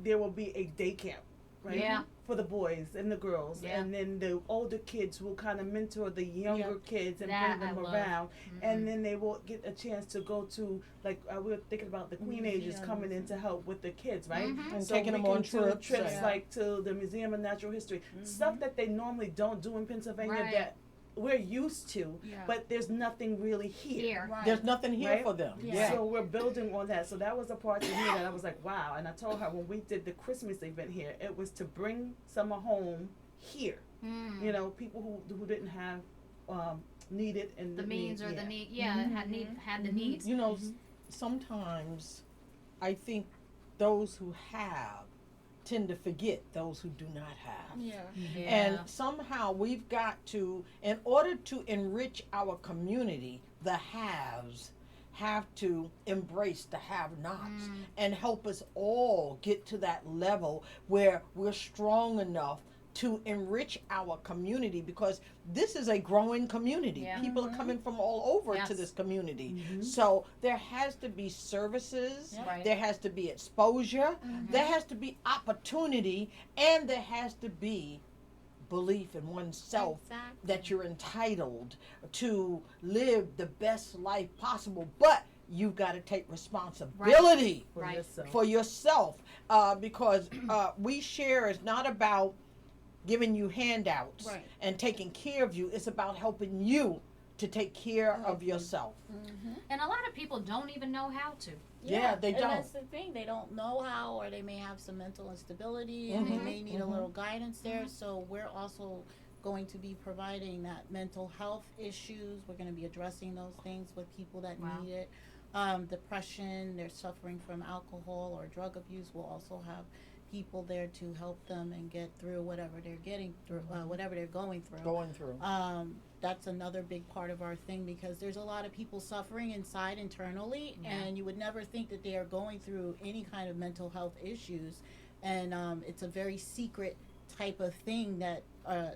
there will be a day camp right? Yeah. For the boys and the girls, Yeah. and then the older kids will kind of mentor the younger kids and That bring them I love. around, Mhm. and then they will get a chance to go to, like, we were thinking about the teenagers coming in to help with the kids, right? Mhm. And So taking we them can on do trips. trips like to the Museum of Natural History, stuff that they normally don't do in Pennsylvania Right. that we're used to, Yeah. but there's nothing really here. Here. Right. There's nothing here Right? for them. Yeah. Yeah. So we're building on that. So that was a part to me that I was like, wow. And I told her when we did the Christmas event here, it was to bring summer home here. Mm. You know, people who didn't have needed and The means or the need. Yeah, had the needs. You know, sometimes I think those who have tend to forget those who do not have. Yeah. Yeah. And somehow we've got to, in order to enrich our community, the haves have to embrace the have-nots and help us all get to that level where we're strong enough to enrich our community, because this is a growing community. Yeah. People are coming from all over Yes. to this community. So there has to be services, Yep. Right. there has to be exposure, there has to be opportunity, and there has to be belief in oneself Exactly. that you're entitled to live the best life possible. But you've got to take responsibility for Right. yourself. for yourself, because We Share is not about giving you handouts Right. and taking care of you. It's about helping you to take care of yourself. And a lot of people don't even know how to. Yeah, they and don't. that's the thing. They don't know how, or they may have some mental instability, and they may need a little guidance there. So we're also going to be providing that mental health issues. We're going to be addressing those things with people that Wow. need it. Depression, they're suffering from alcohol or drug abuse. We'll also have people there to help them and get through whatever they're getting through, whatever they're going through. Going through. That's another big part of our thing, because there's a lot of people suffering inside internally, and you would never think that they are going through any kind of mental health issues, and it's a very secret type of thing that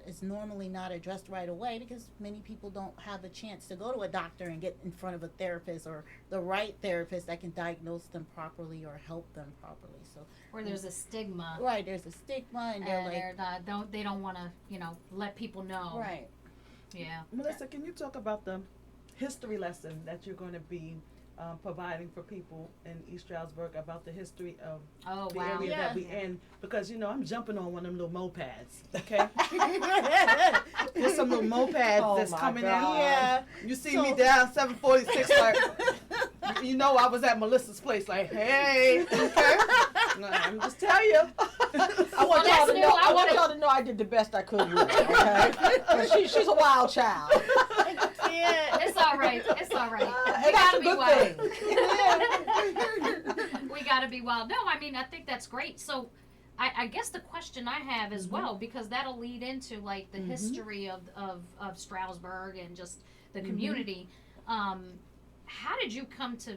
is normally not addressed right away, because many people don't have a chance to go to a doctor and get in front of a therapist, or the right therapist that can diagnose them properly or help them properly. So Where there's a stigma. right, there's a stigma, and they're And like, they don't want to, let people know. right. Yeah. Melissa, can you talk about the history lesson that you're going to be providing for people in East Stroudsburg about the history of Oh, the wow. area Yeah. that we in? Because, I'm jumping on one of them little mopeds, okay? There's some little mopeds Oh that's my coming God. in. Yeah. You see me down 746, like, I was at Melissa's place, like, hey, okay? No, I'm just telling you. I want that's y'all to new. know. I I want wanna- y'all to know I did the best I could with her. Okay, 'Cause she's a wild child. Yeah. It's all right. It's all right. And We that's gotta a be good wild. thing. We gotta be wild. No, I mean, I think that's great. So, I guess the question I have as well, because that'll lead into like the history of Stroudsburg and just the community. How did you come to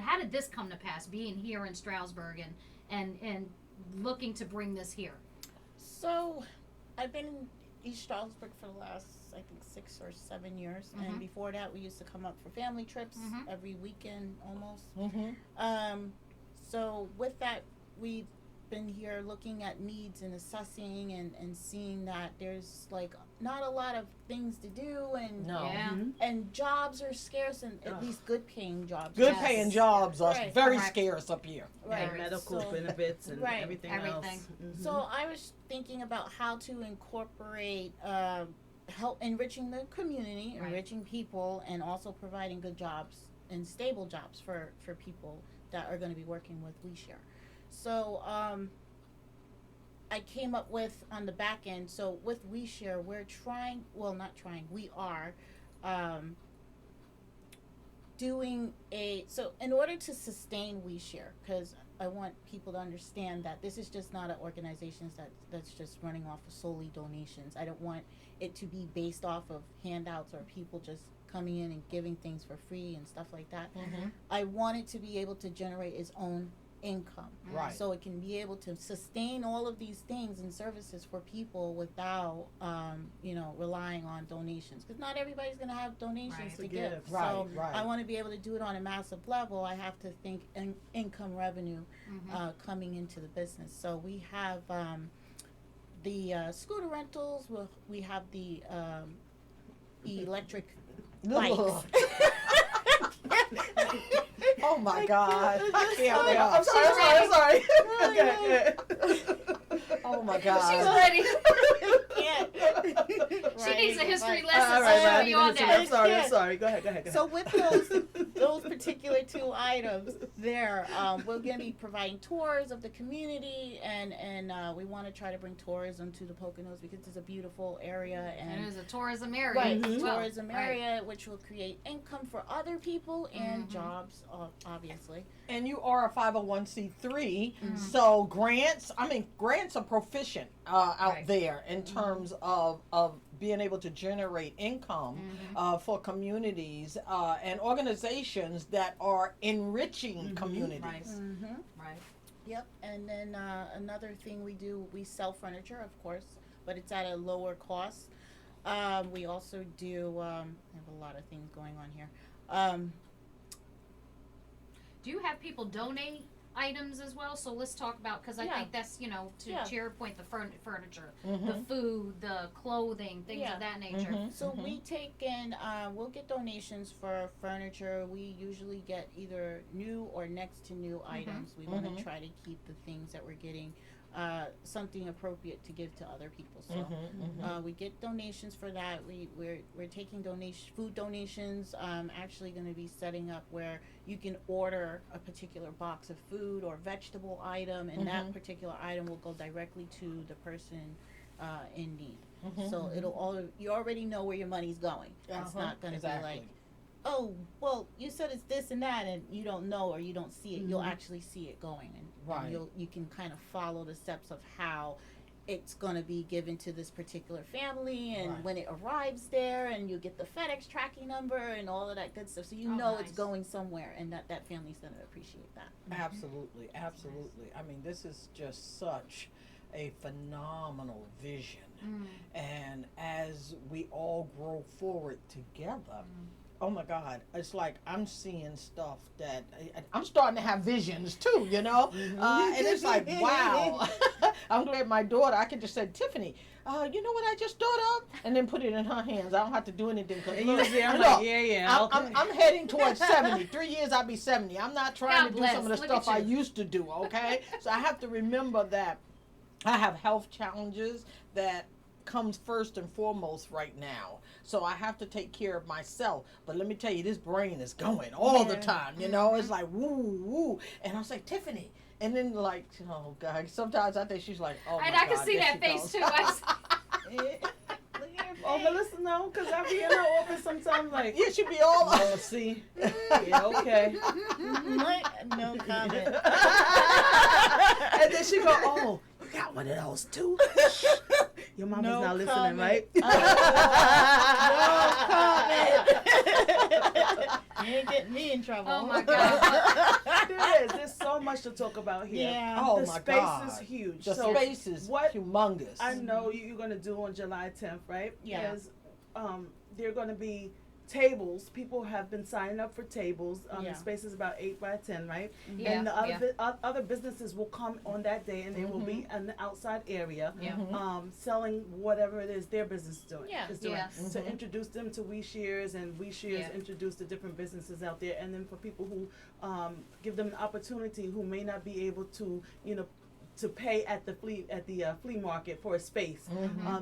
how did this come to pass, being here in Stroudsburg and looking to bring this here? So, I've been in East Stroudsburg for the last, I think, 6 or 7 years, and before that, we used to come up for family trips every weekend almost. So with that, we've been here looking at needs and assessing and seeing that there's like not a lot of things to do, and No. Yeah. and jobs are scarce, and at least good paying jobs. Good Yes. paying jobs are Right. very Correct. scarce up here. Right. And medical So- benefits and Right. everything Everything. else. So I was thinking about how to incorporate help enriching the community, Right. enriching people, and also providing good jobs and stable jobs for people that are going to be working with We Share. So I came up with on the back end. So with We Share, we're trying. Well, not trying. We are. Doing so in order to sustain We Share, because I want people to understand that this is just not an organization that's just running off of solely donations. I don't want it to be based off of handouts or people just coming in and giving things for free and stuff like that. I want it to be able to generate its own income. Right. So it can be able to sustain all of these things and services for people without, relying on donations. Because not everybody's going to have donations to give. Right, So right. I want to be able to do it on a massive level. I have to think income revenue coming into the business. So we have the scooter rentals. We have the electric bikes. Oh my God. I can't. I'm sorry. Okay. Oh my God. She's ready. She She needs a history Right. lesson. All right, So right. you on I'm that. sorry. Go ahead. So with those particular two items there, we're going to be providing tours of the community, and we want to try to bring tourism to the Poconos because it's a beautiful area, And and it is a tourism area. right, as well. tourism Right. area, which will create income for other people and jobs, obviously. And you are a 501c3, so grants are proficient out Right. there in terms of being able to generate income for communities and organizations that are enriching communities. Right. Mm-hmm. Right. Yep, and then another thing we sell furniture, of course, but it's at a lower cost. We also do, I have a lot of things going on here. Do you have people donate items as well? So let's talk about, because I Yeah. think that's, to your point, the furniture, Mhm. the food, the clothing, things Yeah. of that nature. Mhm. So we take in, we'll get donations for furniture. We usually get either new or next to new items. We want to try to keep the things that we're getting something appropriate to give to other people. So we get donations for that. We're taking food donations. Actually going to be setting up where you can order a particular box of food or vegetable item, and that particular item will go directly to the person in need. So you already know where your money's going. It's not going to be like, oh, well, you said it's this and that, and you don't know or you don't see it. You'll actually see it going, and you can kind of follow the steps of how it's going to be given to this particular family, and when it arrives there, and you get the FedEx tracking number and all of that good stuff, so you know it's going somewhere, and that family's going to appreciate that. Absolutely. I mean, this is just such a phenomenal vision, and as we all grow forward together, oh my God, it's like I'm seeing stuff that I'm starting to have visions too, and it's like, wow. I'm glad my daughter, I could just say, Tiffany, you know what I just thought of? And then put it in her hands. I don't have to do anything. I'm heading towards 70. 3 years I'll be 70. I'm not trying to do some of the stuff I used to do, okay? So I have to remember that I have health challenges that comes first and foremost right now. So I have to take care of myself. But let me tell you, this brain is going all the time, It's like, woo, woo. And I was like, Tiffany. And then like, oh God, sometimes I think she's like, oh my God. And I can see that face too. Oh, Melissa, no, because I be in her office sometimes like, yeah, she be all oh, see, yeah, okay. No comment. And then she go, oh, you got one of those too? Your mama's No not listening, comment. right? No comment. You ain't getting me in trouble. Oh my God. There's so much to talk about here. Yeah. Oh The my space God. is huge. The So space is humongous. I know you're going to do on July 10th, right? Yeah. Is there are going to be tables. People have been signing up for tables. The space is about 8 by 10, right? Yeah, And the other businesses will come on that day, and they will be in the outside area, selling whatever it is their business is doing. Yeah. Is doing. Yes. To introduce them to We Shares, and We Shares introduce the different businesses out there, and then for people who give them an opportunity who may not be able to, to pay at the flea market for a space.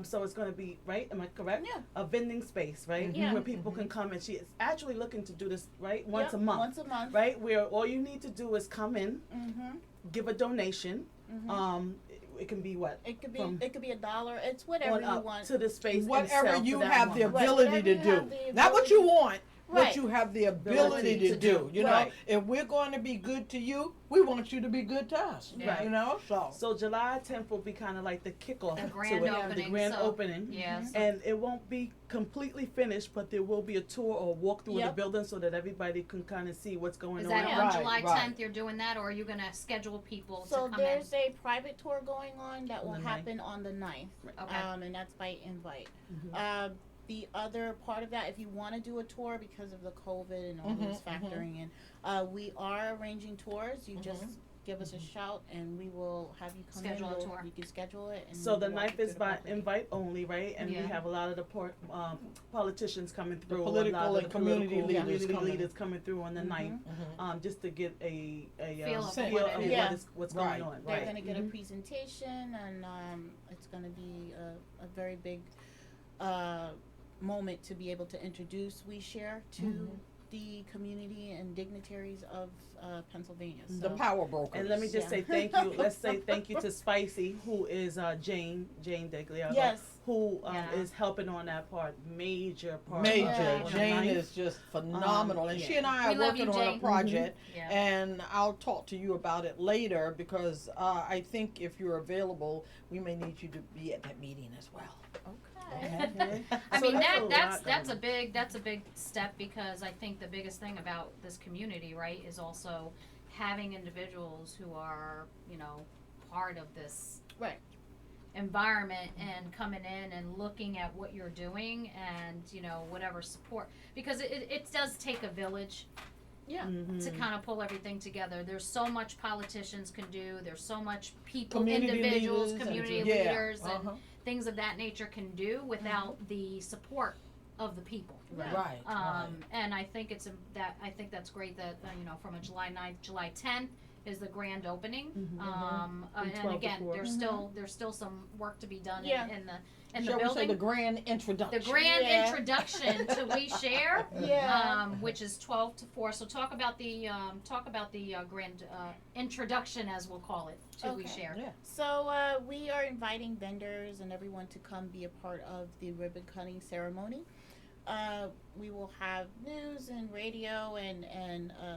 So it's going to be, right? Am I correct? Yeah. A vending space, right? Yeah. Where people can come, and she is actually looking to do this, right? Once a month. Once a month. Right? Where all you need to do is come in, give a donation. It can be what? It could be $1. It's whatever On you up want. to the space. Whatever and you sell for that have the month. ability Whatever to you have do. the Not what you want, what you have the ability to do. You know, Right. if we're going to be good to you, we want you to be good to us. Yeah. You know, So July 10th will be kind of like the kickoff The to grand it, opening, the grand so- opening. Yes. And it won't be completely finished, but there will be a tour or walk through the building so that everybody can kind of see what's going Is on. that on Right, July right. 10th? You're doing that, or are you gonna schedule people So to come in? there's a private tour going on that will On the happen on the 9th. Okay. And that's by invite. Mhm. The other part of that, if you want to do a tour because of the COVID and all Mhm, this factoring in, we are arranging tours. You just give us a shout and we will have you come Schedule in. a We'll- tour. You can schedule it. And So the we'll walk 9th you is through the by property. invite only, right? And Yeah. we have a lot of the politicians coming through, political a lot of and the community political leaders coming. coming through on the 9th, just to get a Feel of feel what of it is. what's Right. going on. They're Right. going to get a presentation, and it's going to be a very big moment to be able to introduce We Share to the community and dignitaries of Pennsylvania. So. the power brokers. And let me just say thank you. Let's say thank you to Spicy, who is Jane Degliato, Yes. who Yeah. is helping on that part, major part. Major. Yeah. Jane is just phenomenal, and she and I We are love working you, on a Jane. project, Yeah. and I'll talk to you about it later because I think if you're available, we may need you to be at that meeting as well. Okay. I So mean that's a that's lot a big step, because I think the biggest thing about this community, right, is also having individuals who are, you know, part of this Right. environment and coming in and looking at what you're doing and, you know, whatever support, because it does take a village Yeah. to kind of pull everything together. There's so much politicians can do. There's so much people, Community individuals, leaders and- community yeah, leaders, and uh-huh. things of that nature can do without the support of the people. Right. And I think I think that's great that you know, from a July 9th, July 10th is the grand opening. From And 12 to again, 4. there's still some work to be done Yeah. in the Shall we say building. the grand introduction? The grand Yeah. introduction to We Share, Yeah. which is 12 to 4. So talk about the grand introduction, as we'll call it, to We Okay. Share. Yeah. So we are inviting vendors and everyone to come be a part of the ribbon cutting ceremony. We will have news and radio and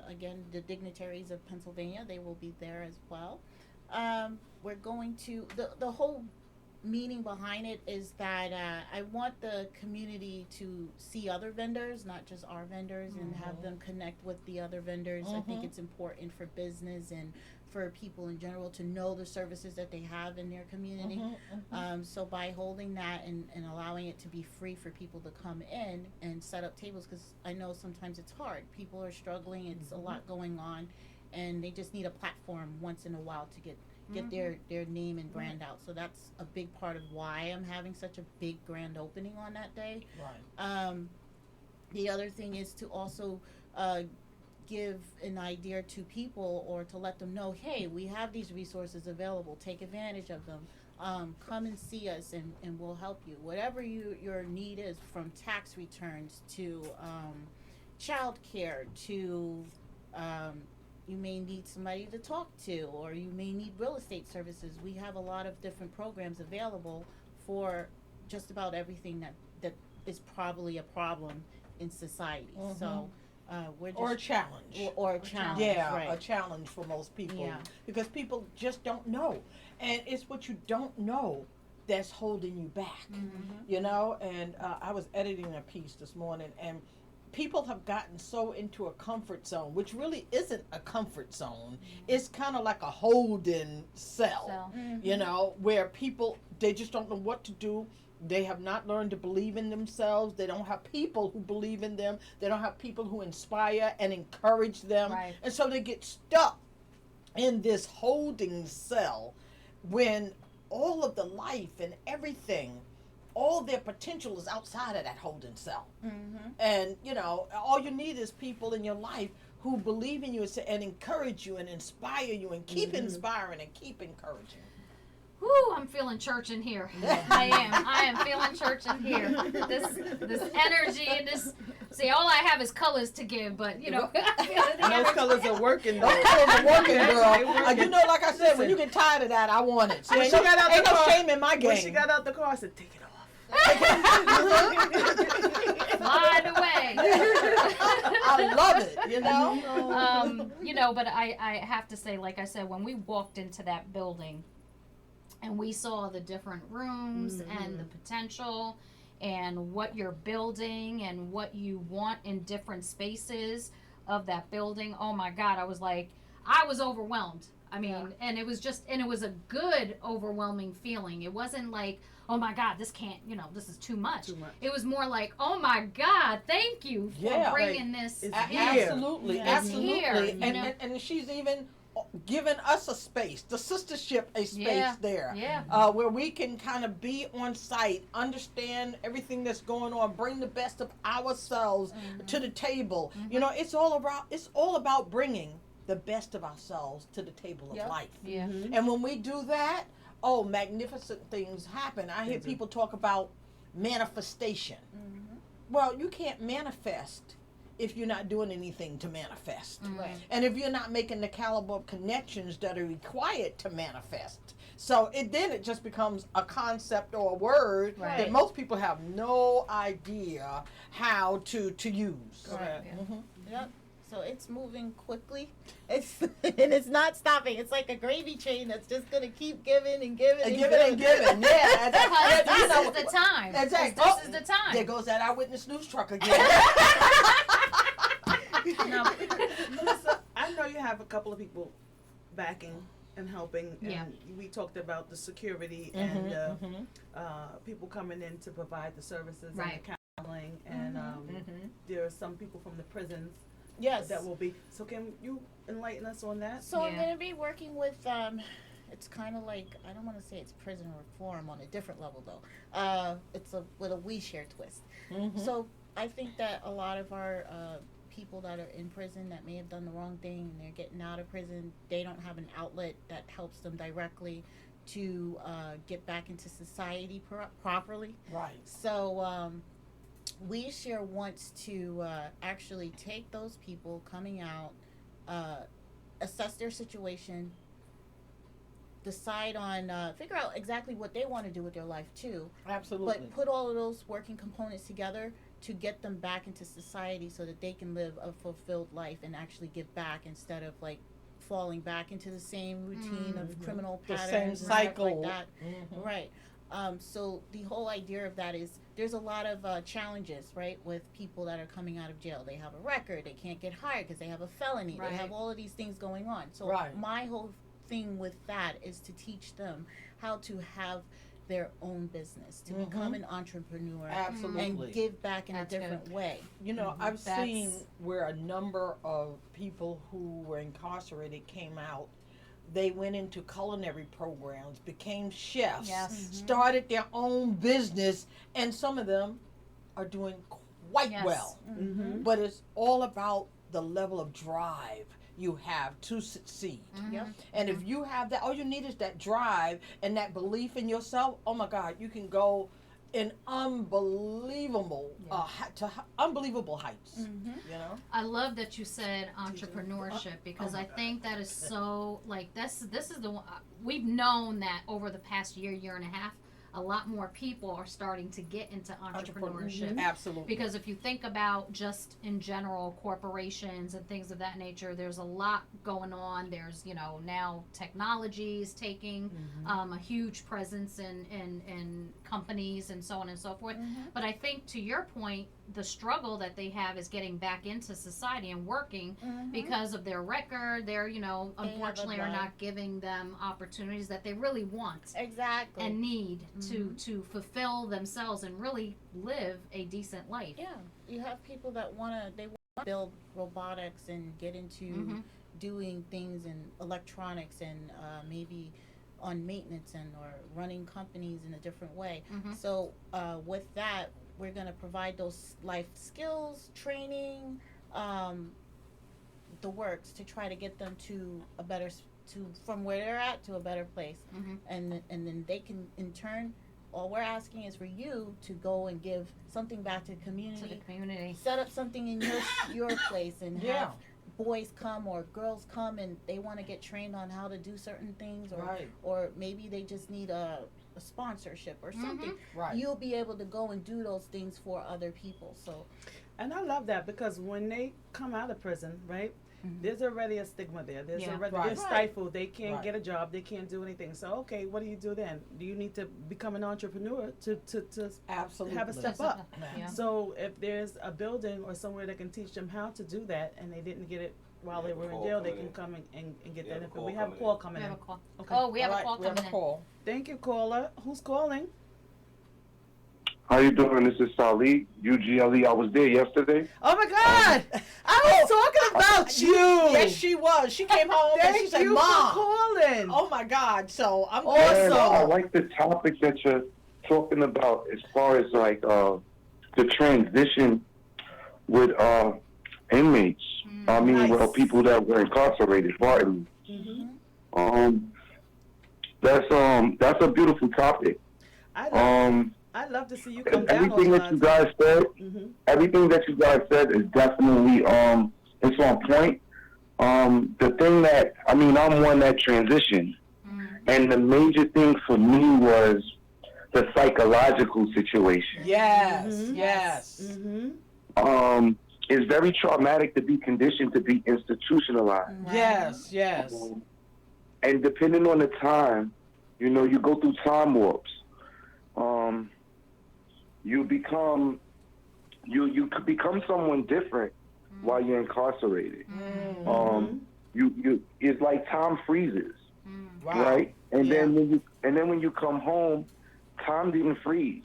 again, the dignitaries of Pennsylvania, they will be there as well. We're going to, the whole meaning behind it is that I want the community to see other vendors, not just our vendors, and have them connect with the other vendors. I think it's important for business and for people in general to know the services that they have in their community. So by holding that and allowing it to be free for people to come in and set up tables, because I know sometimes it's hard. People are struggling, it's a lot going on, and they just need a platform once in a while to get their name and brand out. So that's a big part of why I'm having such a big grand opening on that day. Right. The other thing is to also give an idea to people or to let them know, hey, we have these resources available, take advantage of them. Come and see us and we'll help you. Whatever your need is, from tax returns to child care to you may need somebody to talk to, or you may need real estate services. We have a lot of different programs available for just about everything that is probably a problem in society. So we're just Or a challenge. or a challenge. Yeah, right. a challenge for most people. Yeah. Because people just don't know. And it's what you don't know that's holding you back. You know? And I was editing a piece this morning, and people have gotten so into a comfort zone, which really isn't a comfort zone. It's kind of like a holding cell, you know, where people, they just don't know what to do. They have not learned to believe in themselves. They don't have people who believe in them. They don't have people who inspire and encourage them. Right. And so they get stuck in this holding cell when all of the life and everything, all their potential is outside of that holding cell. And, you know, all you need is people in your life who believe in you and encourage you and inspire you and keep inspiring and keep encouraging. Whoo, I'm feeling church in here. I am feeling church in here. This energy and this. See, all I have is colors to give, but you know. And those colors are working though. Those colors are working, girl. Working. You know, like I said, when you get tired of that, I want it. See, When ain't she got out ain't the no car- shame in my game. When she got out the car, I said, take it off. Flying away. You know? You know, but I have to say, like I said, when we walked into that building and we saw the different rooms and the potential and what you're building and what you want in different spaces of that building, oh my God, I was like, I was overwhelmed. I mean, and it was a good overwhelming feeling. It wasn't like, oh my God, this can't, you know, this is too much. It was more like, oh my God, thank you for bringing this it's here. Absolutely, It's absolutely. here, And she's even given us a space, the Sistahship, a space there, where we can kind of be on site, understand everything that's going on, bring the best of ourselves to the table. You know, it's all about bringing the best of ourselves to the table of life. And when we do that, magnificent things happen. I hear people talk about manifestation. Well, you can't manifest if you're not doing anything to manifest. And if you're not making the caliber of connections that are required to manifest. So then it just becomes a concept or a word that most people have no idea how to use. Correct. Yep. So it's moving quickly. It's not stopping. It's like a gravy train that's just gonna keep giving and giving and giving. Yeah, This is the time. Exactly. This is the time. There goes that eyewitness news truck again. Melissa, I know you have a couple of people backing and helping, and we talked about the security and people coming in to provide the services and the counseling, and there are some people from the prisons. Yes. That will be. So can you enlighten us on that? So I'm going to be working with, it's kind of like, I don't want to say it's prison reform on a different level though. It's with a We Share twist. So I think that a lot of our people that are in prison that may have done the wrong thing and they're getting out of prison, they don't have an outlet that helps them directly to get back into society properly. Right. So We Share wants to actually take those people coming out, assess their situation, decide on, figure out exactly what they want to do with their life too. Absolutely. But put all of those working components together to get them back into society so that they can live a fulfilled life and actually give back instead of like falling back into the same routine of criminal patterns. The same and cycle. stuff like that. Right. So the whole idea of that is there's a lot of challenges, right, with people that are coming out of jail. They have a record. They can't get hired because they have a felony. They have all of these things going on. So my whole thing with that is to teach them how to have their own business, to become an entrepreneur and give back in a different way. You know, I've seen where a number of people who were incarcerated came out. They went into culinary programs, became chefs, started their own business, and some of them are doing quite well. But it's all about the level of drive you have to succeed. And if you have that, all you need is that drive and that belief in yourself. Oh my God, you can go in unbelievable unbelievable heights. You know, I love that you said entrepreneurship because I think that is so like this is the one we've known that over the past year and a half. A lot more people are starting to get into entrepreneurship. Absolutely. Because if you think about just in general corporations and things of that nature, there's a lot going on. There's, you know, now technology is taking a huge presence in companies and so on and so forth. But I think to your point, the struggle that they have is getting back into society and working because of their record. They're, you know, unfortunately are not giving them opportunities that they really want and need to fulfill themselves and really live a decent life. Yeah, you have people that want to build robotics and get into doing things in electronics and maybe on maintenance and or running companies in a different way. So with that, we're going to provide those life skills, training, the works to try to get them to a better from where they're at to a better place. And then they can in turn, all we're asking is for you to go and give something back to the community. Set up something in your place and have boys come or girls come and they want to get trained on how to do certain things or maybe they just need a sponsorship or something, Right. you'll be able to go and do those things for other people. So And I love that because when they come out of prison, right, there's already a stigma there. There's Yeah. already Right. they're stifled. They can't Right. get a job. They can't do anything. So okay, what do you do then? Do you need to become an entrepreneur to Absolutely. have a step up? Yeah. So if there's a building or somewhere that can teach them how to do that, and they didn't get it while they were in jail, they can come and get that info. We have a call coming We in. have a call. Okay. Oh, we have All a right, call we have coming a in. call. Thank you, caller. Who's calling? How you doing? This is Salih, UGLE. I was there yesterday. Oh my God! I was talking about you. Yes, she was. She came home and she Thank said, you for "Mom." calling. Oh my God! So I'm Awesome. And I like the topic that you're talking about as far as like the transition with inmates. I mean, Nice. well, people that were incarcerated. Pardon me. That's a beautiful topic. I love to see you come down Everything on that you guys said, everything that you guys said is definitely it's on point. The thing that I'm one that transitioned, and the major thing for me was the psychological situation. Yes, yes. It's very traumatic to be conditioned to be institutionalized. Yes, yes. And depending on the time, you go through time warps. You could become someone different while you're incarcerated. You it's like time freezes, Wow. right? And Yeah. then when you come home, time didn't freeze.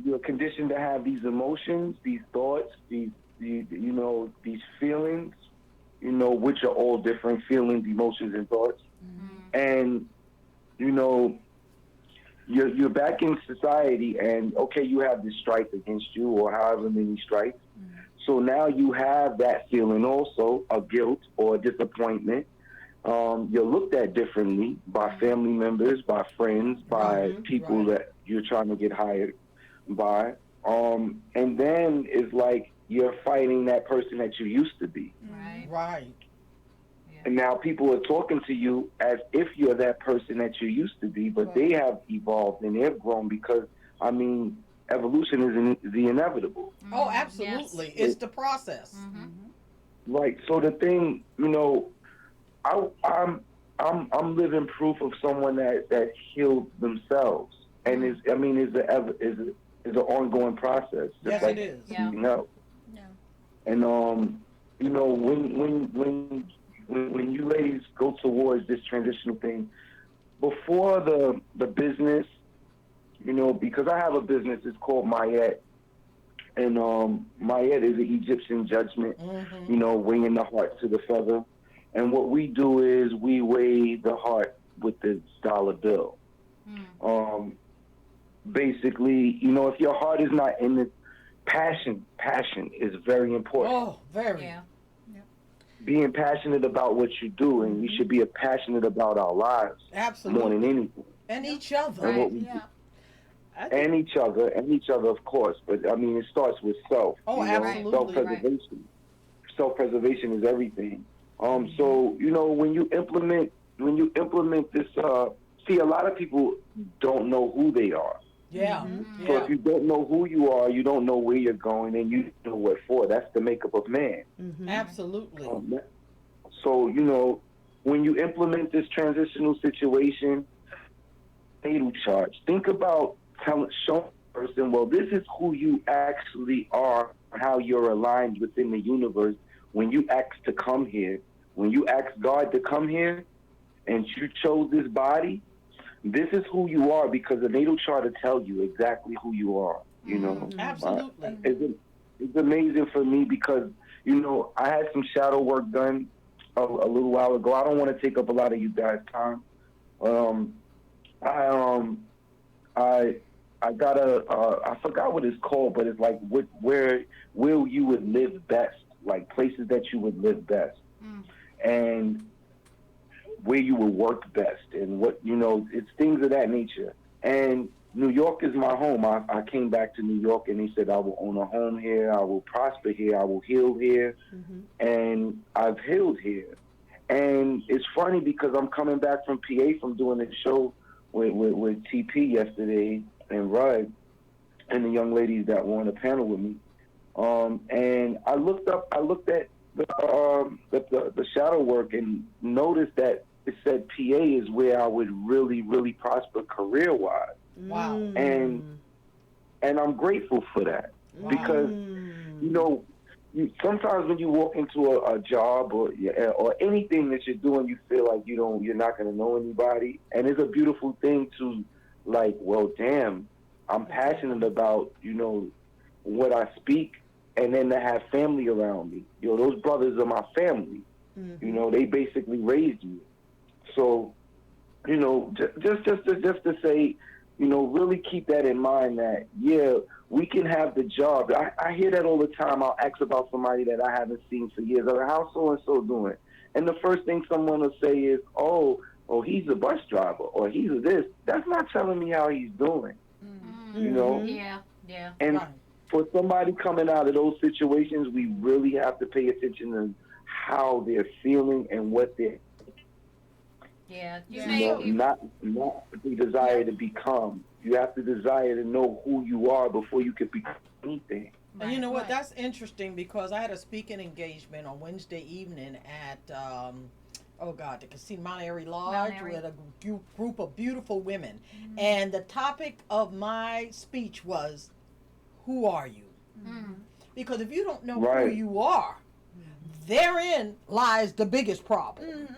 You're conditioned to have these emotions, these thoughts, these feelings, which are all different feelings, emotions, and thoughts. And you're back in society, and okay, you have this stripe against you, or however many stripes. So now you have that feeling also, of guilt or disappointment. You're looked at differently by family members, by friends, by people that you're trying to get hired by. And then it's like you're fighting that person that you used to be. Right. And now people are talking to you as if you're that person that you used to be, but they have evolved and they've grown because, evolution is the inevitable. Oh, absolutely. It's the process. Right. So the thing, I'm living proof of someone that healed themselves, and is an ongoing process. Just Yes, like, it is. Yeah. And when you ladies go towards this transitional thing, before the business, because I have a business, it's called Mayet, and Mayet is an Egyptian judgment, weighing the heart to the feather, and what we do is we weigh the heart with the dollar bill. Basically, if your heart is not in it, passion is very important. Oh, very. Yeah. Being passionate about what you do, and we should be passionate about our lives Absolutely. more than anything. And each other. And what we do. And each other, of course. But it starts with self. Oh, absolutely. Self-preservation. Self-preservation is everything. So when you implement this, see, a lot of people don't know who they are. Yeah. So if you don't know who you are, you don't know where you're going, and you don't know what for. That's the makeup of man. Absolutely. So when you implement this transitional situation, natal charge. Think about showing the person, well, this is who you actually are, how you're aligned within the universe. When you ask to come here, when you ask God to come here, and you chose this body, this is who you are, because the natal chart will tell you exactly who you are. Absolutely. It's amazing for me because I had some shadow work done a little while ago. I don't want to take up a lot of you guys' time. I got I forgot what it's called, but it's like where you would live best, like places that you would live best, and where you would work best, and what it's things of that nature. And New York is my home. I came back to New York, and they said I will own a home here, I will prosper here, I will heal here, and I've healed here. And it's funny because I'm coming back from PA from doing a show with TP yesterday and Rudd and the young ladies that were on the panel with me. And I looked at the shadow work and noticed that it said PA is where I would really, really prosper career-wise. Wow. And I'm grateful for that. Wow. Because, sometimes when you walk into a job or anything that you're doing, you feel like you're not going to know anybody. And it's a beautiful thing to, like, well, damn, I'm passionate about, what I speak, and then to have family around me. Those brothers are my family. Mm-hmm. They basically raised me. So, just to say, really keep that in mind that, yeah, we can have the job. I hear that all the time. I'll ask about somebody that I haven't seen for years. Like, how's so-and-so doing? And the first thing someone will say is, oh, he's a bus driver, or he's a this. That's not telling me how he's doing, Yeah. And Right. for somebody coming out of those situations, we really have to pay attention to how they're feeling and what they're not the desire to become. You have to desire to know who you are before you can become anything. And you know what? That's interesting because I had a speaking engagement on Wednesday evening at the Casino Mount Airy Lodge with a group of beautiful women, and the topic of my speech was, "Who are you?" Because if you don't know who you are, therein lies the biggest problem,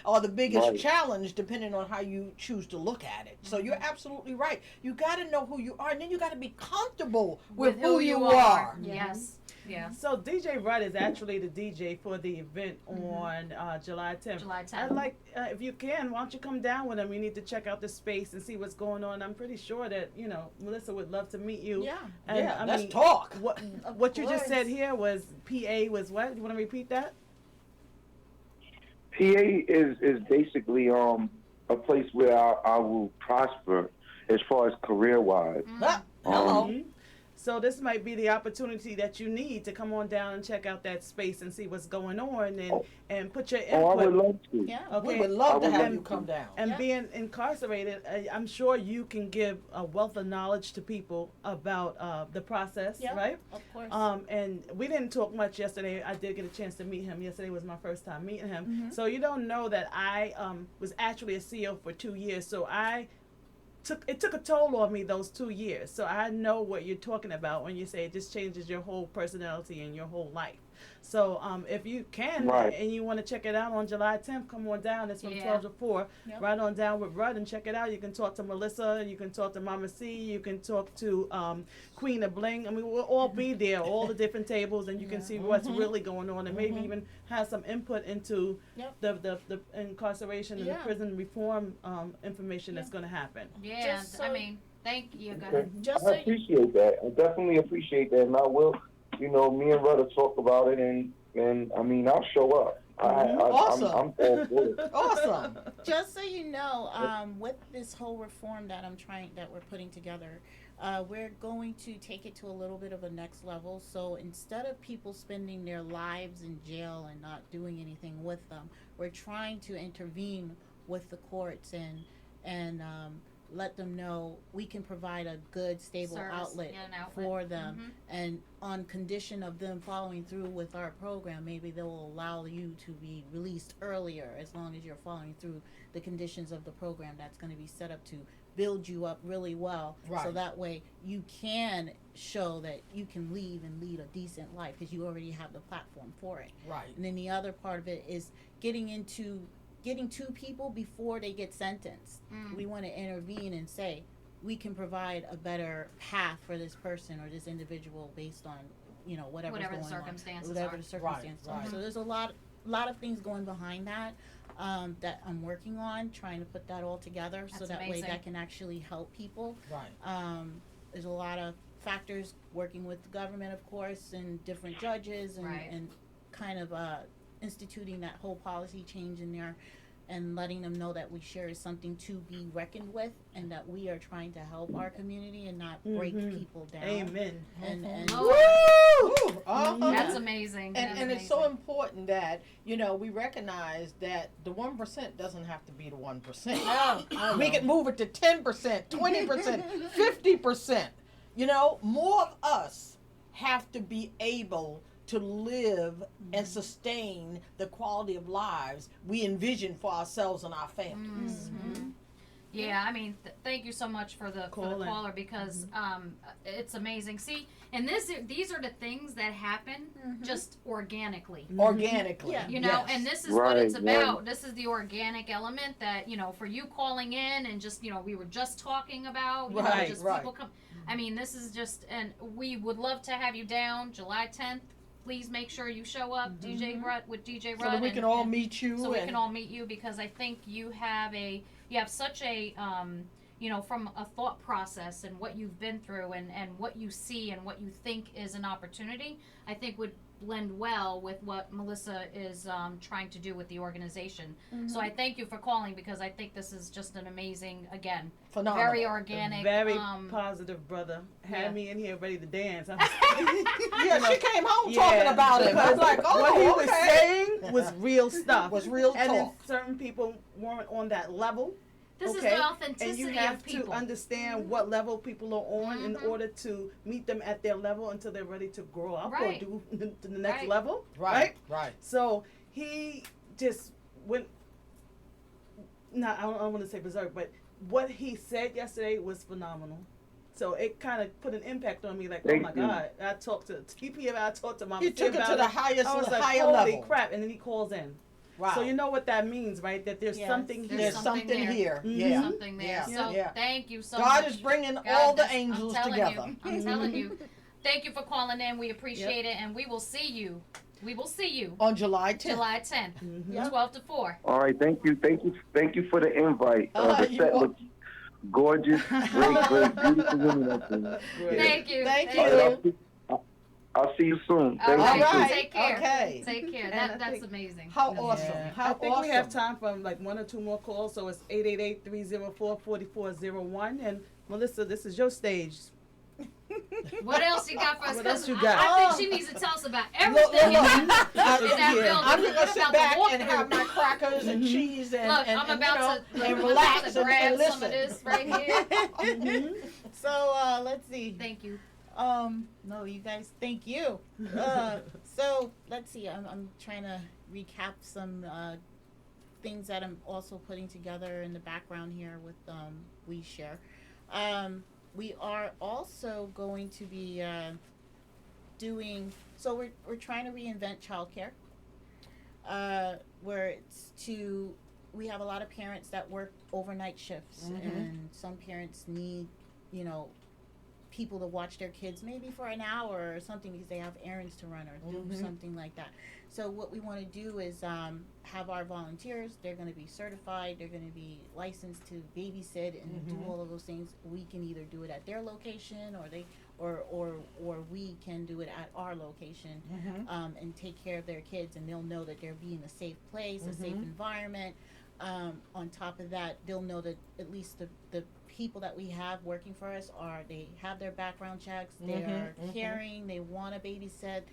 or the biggest challenge, depending on how you choose to look at it. So you're absolutely right. You got to know who you are, and then you got to be comfortable with who you are. Yes. Yeah. So DJ Rudd is actually the DJ for the event on July 10th. I'd like, if you can, why don't you come down with him? We need to check out the space and see what's going on. I'm pretty sure that, Melissa would love to meet you. Yeah. And, Let's talk. What you just said here was PA was what? You want to repeat that? PA is basically a place where I will prosper as far as career-wise. Hello. So this might be the opportunity that you need to come on down and check out that space and see what's going on and put your input. Oh, I would love to. Yeah. Okay. We would love to have you come down. And being incarcerated, I'm sure you can give a wealth of knowledge to people about the process, right? Of course. And we didn't talk much yesterday. I did get a chance to meet him. Yesterday was my first time meeting him. Mm-hmm. So you don't know that I was actually a CEO for 2 years. So it took a toll on me those 2 years. So I know what you're talking about when you say it just changes your whole personality and your whole life. So if you can and you want to check it out on July 10th, come on down. It's from 12 to 4. Yep. Right on down with Rudd and check it out. You can talk to Melissa. You can talk to Mama C. You can talk to Queen of Bling. I mean, we'll all be there, all the different tables, and you can see what's really going on and maybe even have some input into the incarceration and the prison reform information that's going to happen. Yeah, Just so- I mean, thank you. Go ahead. I appreciate that. I definitely appreciate that, and I will. Me and Rudder talk about it, and I mean, I'll show up. Awesome. I'm all for it. Awesome. Just so you know, with this whole reform that we're putting together, we're going to take it to a little bit of a next level. So instead of people spending their lives in jail and not doing anything with them, we're trying to intervene with the courts and let them know we can provide a good, stable outlet for them. And on condition of them following through with our program, maybe they will allow you to be released earlier as long as you're following through the conditions of the program that's going to be set up to build you up really well. So that way you can show that you can leave and lead a decent life because you already have the platform for it. And then the other part of it is getting to people before they get sentenced. We want to intervene and say we can provide a better path for this person or this individual based on whatever the circumstances whatever the circumstances are. So there's a lot of things going behind that that I'm working on, trying to put that all together. So that way that can actually help people. There's a lot of factors working with the government, of course, and different judges and kind of instituting that whole policy change in there and letting them know that We Share is something to be reckoned with and that we are trying to help our community and not break people down. Amen. And Woo! That's amazing. And it's so important that, you know, we recognize that the 1% doesn't have to be the 1%. We can move it to 10%, 20%, 50%. You know, more of us have to be able to live and sustain the quality of lives we envision for ourselves and our families. Yeah, I mean, thank you so much for the caller, because it's amazing. See, and these are the things that happen just organically. Organically. Yeah. You know, and this is what it's about. This is the organic element that, you know, for you calling in and just, you know, we were just talking about, you know, just people come. I mean, this is just, and we would love to have you down July 10th. Please make sure you show up, DJ Rutt, with DJ Rutt. So that we can all meet you. So we can all meet you, because I think you have such a, you know, from a thought process and what you've been through and what you see and what you think is an opportunity, I think would blend well with what Melissa is trying to do with the organization. So I thank you for calling, because I think this is just an amazing, again, phenomenal, very organic, very positive brother. Had me in here ready to dance. She came home talking about it. I was like, what he was saying was real stuff. Was real talk. And then certain people weren't on that level. This is the authenticity and you of have people. to understand what level people are on in order to meet them at their level until they're ready to grow up or do to the next level. Right. So he just went. I don't want to say berserk, but what he said yesterday was phenomenal. So it kind of put an impact on me, like, oh my God! I talked to TP about it, I talked to Mama. He took it to the highest, I was like, higher holy level. crap! And then he calls in. Wow. So you know what that means, right? That there's something here. There's something here. Yeah. Something there. So thank you so God much. is bringing all the angels together. I'm telling you. Thank you for calling in. We appreciate it, and we will see you. On July 10th. July 10th, 12 to 4. All right, thank you for the invite. The set looks gorgeous, great, beautiful women up there. Thank you. Thank you. I'll see you soon. All right. right. Take care. Okay. Take care. That's amazing. How awesome. How I think awesome. we have time for like one or two more calls, so it's 888-304-4401. And Melissa, this is your stage. What else you got for us? What else you got? I think she needs to tell us about everything in that building. I'm just going to sit About back the and have my crackers and cheese and, Look, and, I'm and, about you know, to and relax grab and some listen. of this right here. So let's see. Thank you. No, you guys, thank you. So let's see. I'm trying to recap some things that I'm also putting together in the background here with We Share. We are also going to be doing. So we're trying to reinvent childcare. Where it's to. We have a lot of parents that work overnight shifts, and some parents need, you know, people to watch their kids maybe for an hour or something because they have errands to run or do something like that. So what we want to do is have our volunteers. They're going to be certified. They're going to be licensed to babysit and do all of those things. We can either do it at their location or we can do it at our location and take care of their kids, and they'll know that they're being a safe place, a safe environment. On top of that, they'll know that at least the people that we have working for us they have their background checks, they are caring, they want to babysit.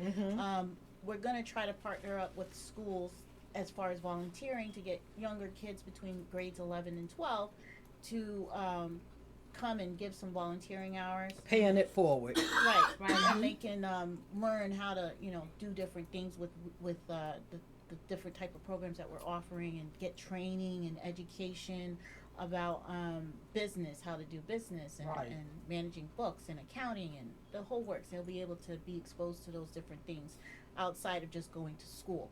We're going to try to partner up with schools as far as volunteering to get younger kids between grades 11 and 12 to come and give some volunteering hours. Paying it forward. Right. And they can learn how to, you know, do different things with the different type of programs that we're offering, and get training and education about business, how to do business, and managing books and accounting and the whole works. They'll be able to be exposed to those different things outside of just going to school.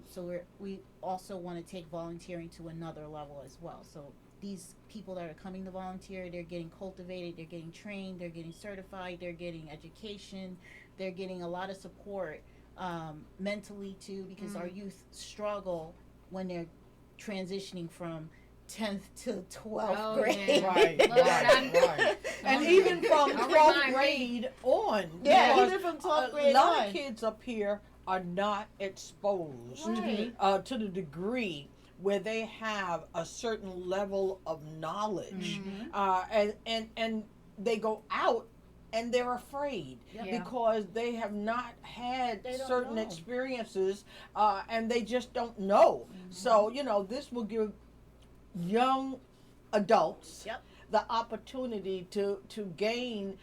So we also want to take volunteering to another level as well. So these people that are coming to volunteer, they're getting cultivated, they're getting trained, they're getting certified, they're getting education, they're getting a lot of support mentally too, because our youth struggle when they're transitioning from 10th to 12th grade. Right. And even from 12th grade on. Yeah, even from 12th grade on. A lot on. of kids up here are not exposed to the degree where they have a certain level of knowledge. And they go out and they're afraid Yeah. because they have not had They don't certain know. experiences, and they just don't know. So, this will give young adults Yep. the opportunity to gain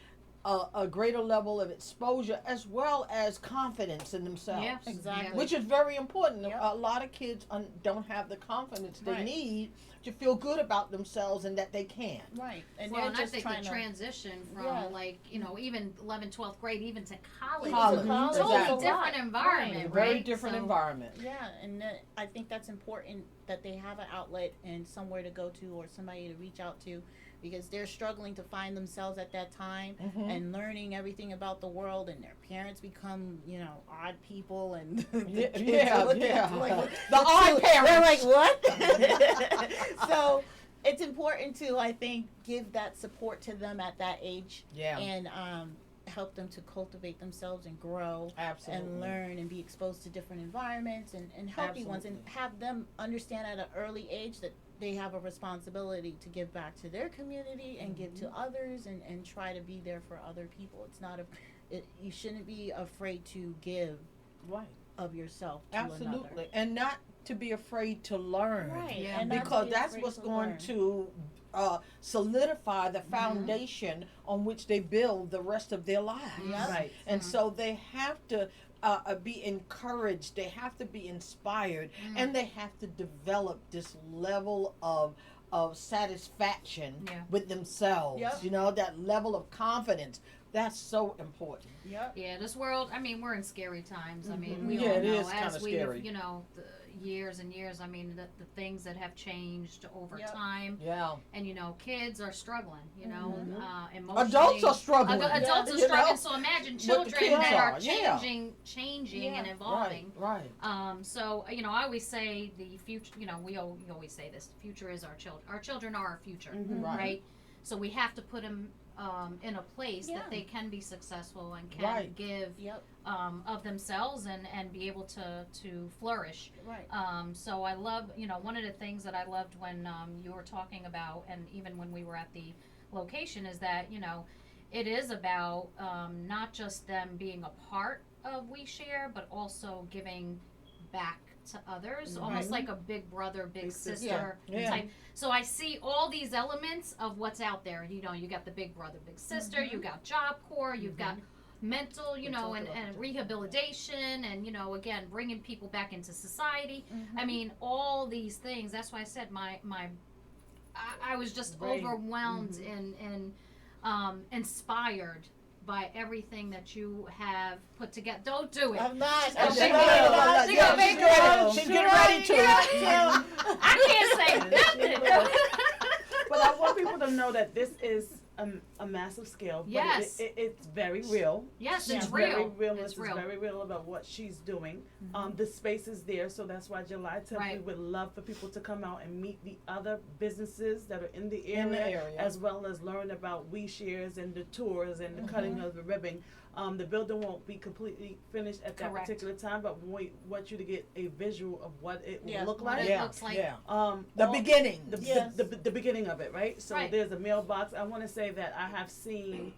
a greater level of exposure as well as confidence in themselves. Yeah. Exactly. Which is very important. Yep. A lot of kids don't have the confidence they Right. need to feel good about themselves and that they can. Right. And Well, they're and I just think trying the to transition from Yeah. even 11th, 12th grade, even to college, College, totally exactly. different environment, Right. right? Very different So- environment. Yeah, and I think that's important that they have an outlet and somewhere to go to or somebody to reach out to, because they're struggling to find themselves at that time Mhm. and learning everything about the world, and their parents become, odd people, and the Yeah, kids yeah, are looking yeah. at them like, The odd They're parents. like, what? So it's important to, I think, give that support to them at that age Yeah, and help them to cultivate themselves and grow absolutely. and learn and be exposed to different environments and healthy ones, and Absolutely. have them understand at an early age that they have a responsibility to give back to their community and give to others, and try to be there for other people. It's not you shouldn't be afraid to give Right. of yourself to Absolutely. And not to be afraid to learn. another. Right. Yeah. And not to Because be that's afraid what's to going learn. to solidify the foundation on which they build the rest of their lives. Yep. Right. And so they have to be encouraged, they have to be inspired, and they have to develop this level of satisfaction Yeah. with themselves. Yep. That level of confidence. That's so important. Yep. Yeah, this world, we're in scary times. Mhm. We Yeah, all it know is as kinda we've, scary. the years and years, the things that have changed over Yep. time. Yeah. And, kids are struggling, Mhm. emotionally. Adults are struggling. Adults are you know? struggling, so imagine children kids that are are, yeah. changing Yeah. and evolving. Right. So, I always say the future, we always say this, the future is our children. Our children are our future, Mhm. Right. right? So we have to put them in a place Yeah. that they can be successful and can Right. give Yep. of themselves and be able to flourish. Right. So I love, one of the things that I loved when you were talking about, and even when we were at the location, is that, it is about not just them being a part of We Share, but also giving back to others, almost like a big brother, big sister Yeah. type. So I see all these elements of what's out there. You got the big brother, big sister, you got Job Corps, you've got mental, and rehabilitation, and, again, bringing people back into society. All these things. That's why I said I was just Right. overwhelmed and inspired by everything that you have put together. Don't do it. I'm not. She's I'm gonna make not. me- she's gonna make me- She's getting ready to. I can't say nothing. But I want people to know that this is a massive scale. But Yes. it's very real. Yes, She's it's very real. real. It's This real. is very real about what she's doing. The space is there, so that's why July 10th we Right. would love for people to come out and meet the other businesses that are in the In the area, area. as well as learn about We Shares and the tours and the cutting of the ribbon. The building won't be completely finished at that Correct. particular time, but we want you to get a visual of what it Yeah. will look What like. it Yeah. looks like. Yeah. The The beginning. Yes. the beginning of it, right? So Right. there's a mailbox. I want to say that I have seen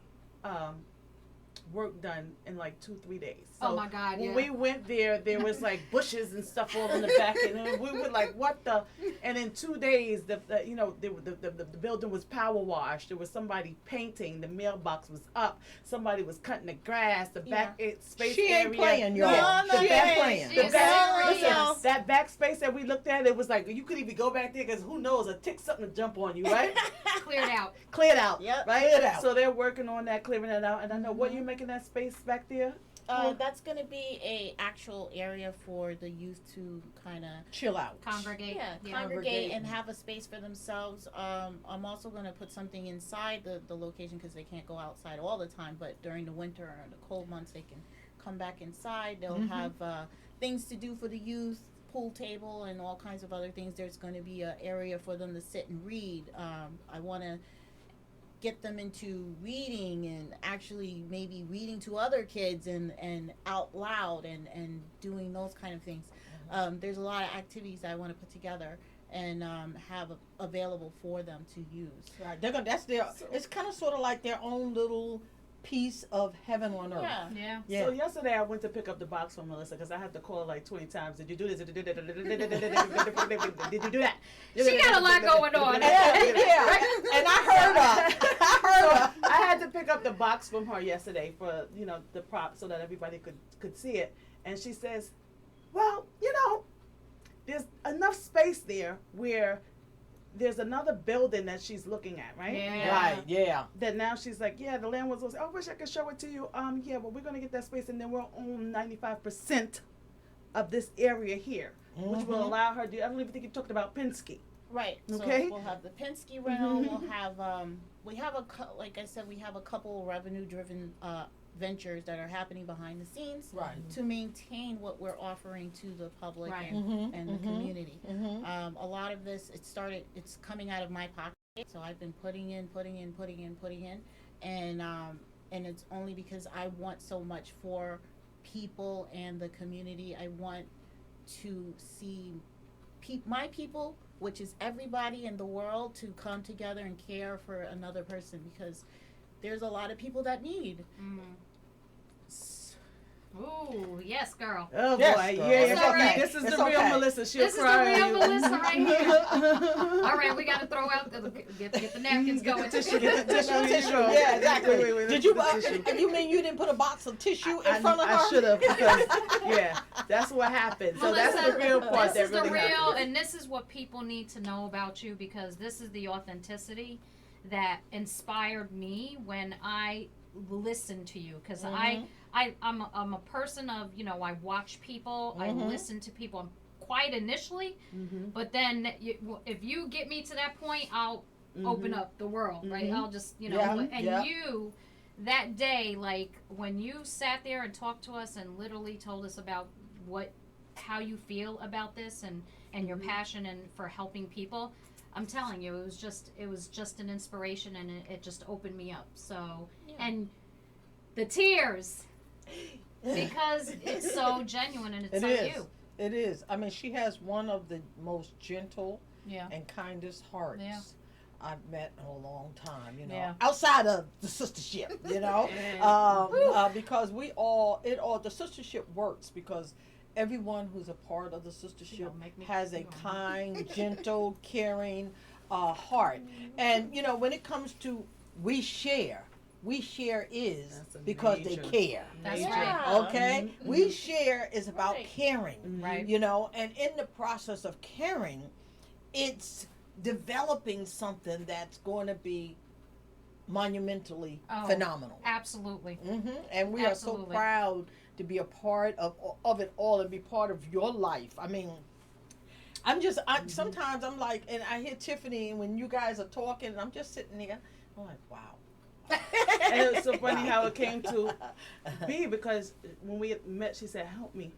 work done in like 2-3 days. So Oh my God, when yeah. we went there was like bushes and stuff all in the back, and we were like, "What the?" And in 2 days, the building was power washed. There was somebody painting. The mailbox was up. Somebody was cutting the grass. The back space She ain't area. playing, y'all. Yeah, No, She no, ain't no. playing. She the is back, serious. listen, that back space that we looked at, it was like you could even go back there because who knows, a tick something to jump on you, right? Cleared out. Cleared out, Yep. right? Cleared out. So they're working on that, clearing that out, and I know what you're making that space back there. That's going to be a actual area for the youth to kind of Chill out. Congregate. congregate and have a space for themselves. I'm also going to put something inside the location because they can't go outside all the time, but during the winter or the cold months they can come back inside. They'll have things to do for the youth, pool table and all kinds of other things. There's going to be an area for them to sit and read. I want to get them into reading and actually maybe reading to other kids and out loud and doing those kind of things. There's a lot of activities I want to put together and have available for them to use. Right. They're gonna. That's their. It's kind of sort of like their own little piece of heaven on earth. Yeah. Yeah. Yeah. So yesterday I went to pick up the box from Melissa because I had to call her like 20 times. Did you do this? Did you do that? Did you do that? She got a lot going on. Yeah. And I heard her. I had to pick up the box from her yesterday for, you know, the prop so that everybody could see it. And she says, well, you know, there's enough space there where there's another building that she's looking at, right? Yeah. Right, yeah. That now she's like, yeah, the landlord's was, I wish I could show it to you. Yeah, well, we're going to get that space and then we'll own 95% of this area here, which will allow her to, I don't even think you talked about Penske. Right. Okay. So we'll have the Penske rental. We'll have we have like I said, we have a couple revenue-driven ventures that are happening behind the scenes to maintain what we're offering to the public and the community. A lot of this, it's coming out of my pocket. So I've been putting in, and it's only because I want so much for people and the community. I want to see my people, which is everybody in the world, to come together and care for another person, because there's a lot of people that need. Ooh, yes, girl. Oh Yes, boy, girl. yeah, It's all right. this is It's the real okay. Melissa. She'll This is the cry on real you. Melissa right here. All right, we got to throw out get the napkins going. Get the tissue. Yeah, exactly. Wait, Did you? the tissue. You mean you didn't put a box of tissue in front of her? I should have, because yeah, that's what happened. So that's Melissa, the real part this that is the really real, happened. and this is what people need to know about you, because this is the authenticity that inspired me when I listened to you. Because I'm a person of, you know, I watch people, I listen to people quite initially, but then if you get me to that point, I'll open up the world, right? I'll just, you know, you, that day, like when you sat there and talked to us and literally told us about how you feel about this and your passion and for helping people, I'm telling you, it was just an inspiration, and it just opened me up. So, and the tears, because it's so genuine and it's you. It is. I mean, she has one of the most gentle Yeah. and kindest hearts I've met in a long time, you know, Yeah. outside of the Sistahship, you know, because the Sistahship works because everyone who's a part of the Sistahship has a kind, gentle, caring heart. And, you know, when it comes to We Share is because they care. That's Major. right. Okay? We Share is about caring. Right. You know, and in the process of caring, it's developing something that's going to be monumentally phenomenal. Absolutely. And we are so proud to be a part of it all and be part of your life. I mean, sometimes I'm like, and I hear Tiffany, and when you guys are talking, and I'm just sitting there, I'm like, wow. And it was so funny how it came to be, because when we met, she said, help me.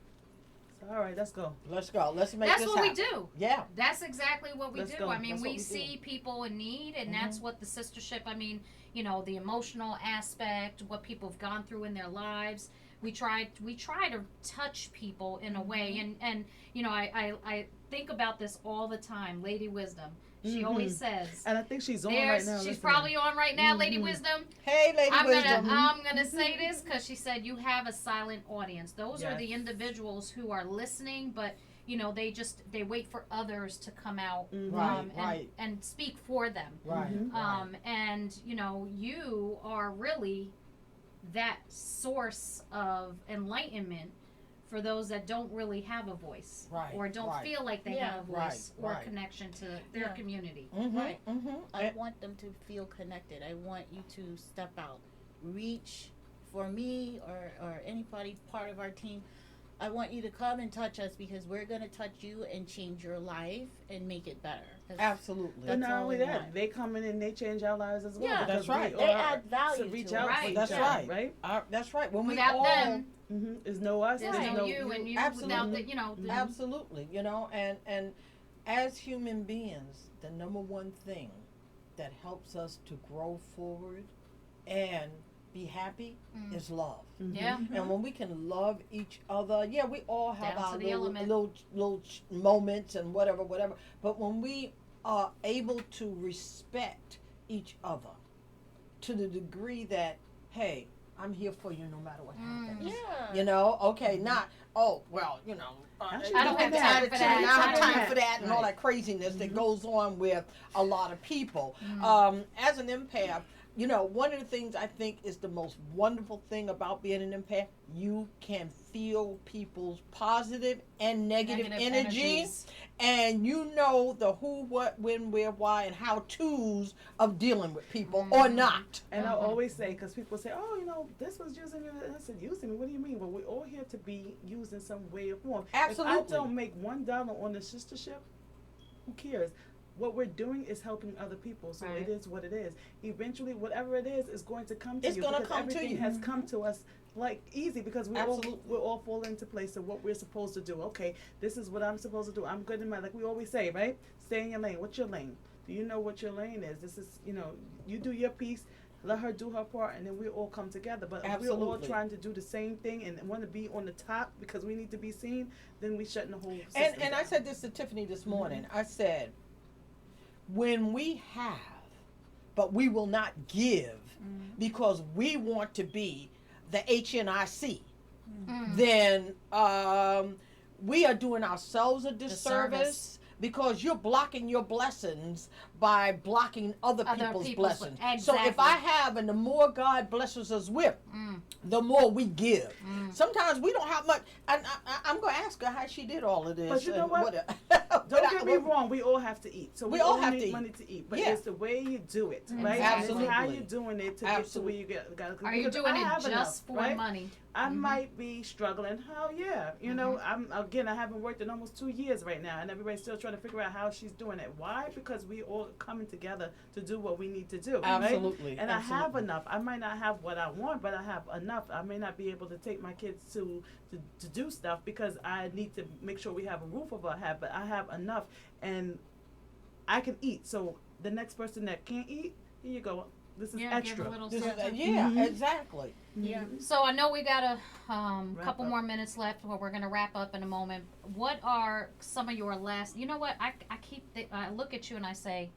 So, all right, let's go. Let's go. Let's make That's this what happen. we do. Yeah. That's exactly what we Let's do. go. I mean, That's what we we see people in need, and that's what the Sistahship, I mean, you know, the emotional aspect, what people have gone through in their lives. We try to touch people in a way, and you know, I think about this all the time. Lady Wisdom, she always says, and I think she's on right now. She's listening. probably on right now, Lady Wisdom. Hey, Lady Wisdom. I'm gonna say this because she said you have a silent audience. Those are the individuals who are listening, but you know, they wait for others to come out and speak for them. Right. And you know, you are really that source of enlightenment for those that don't really have a voice, or don't feel like they have a voice or connection to their community. I want them to feel connected. I want you to step out, reach for me or anybody part of our team. I want you to come and touch us, because we're going to touch you and change your life and make it better. Absolutely. And not all only we that, want. they come in and they change our lives as well. Yeah, because that's right. we They are add value to reach to out it. for each That's other, right. right? That's right. When Without we all, them, There's no us. there's no you, and you without the, you know. Absolutely. You know, and as human beings, the number one thing that helps us to grow forward and be happy is love. Yeah. And when we can love each other, we all have Down our to the element. little moments and whatever. But when we are able to respect each other to the degree that, hey, I'm here for you no matter what happens. Yeah. You know, okay, not, oh, well, you know, I don't have time for that. I don't have time Right. for that and all that craziness that goes on with a lot of people. As an empath, you know, one of the things I think is the most wonderful thing about being an empath, you can feel people's positive and negative energy, energies. and you know the who, what, when, where, why, and how-tos of dealing with people or not. And I always say, because people say, oh, you know, this was using me. And I said, using me? What do you mean? Well, we're all here to be used in some way or form. Absolutely. If I don't make $1 on the Sistahship, who cares? What we're doing is helping other people, so Right. it is what it is. Eventually, whatever it is going to come to It's you. gonna because come to everything you. has come to us like easy because we're all falling into place of what we're supposed to do. Okay, this is what I'm supposed to do. I'm good in my, like we always say, right? Stay in your lane. What's your lane? Do you know what your lane is? This is, you know, you do your piece. Let her do her part, and then we all come together. But if we're all Absolutely. trying to do the same thing and want to be on the top because we need to be seen, then we shutting the whole system And I down. said this to Tiffany this morning. I said, when we have, but we will not give because we want to be the HNIC, then we are doing ourselves a disservice because you're blocking your blessings by blocking other people's blessings. So if exactly. I have, and the more God blesses us with, the more we give. Sometimes we don't have much. I'm going to ask her how she did all of this. But you know what? Don't Don't get me wrong, we all have to eat. So We we all all have need to eat. money to eat. But Yeah. it's the way you do it, right? Absolutely. It's how you're doing it to get to where you got. Are you doing it just for money? I might be struggling. Hell yeah. You know, I haven't worked in almost 2 years right now, and everybody's still trying to figure out how she's doing it. Why? Because we all coming together to do what we need to do. Absolutely. Right? And I have enough. I might not have what I want, but I have enough. I may not be able to take my kids to do stuff because I need to make sure we have a roof over our head, but I have enough, and I can eat. So the next person that can't eat, here you go. This is Yeah, give extra. a little This is, something. exactly. Yeah. So I know we got a couple up. more minutes left. Well, we're gonna wrap up in a moment. What are some of your last? You know what? I I look at you and I say,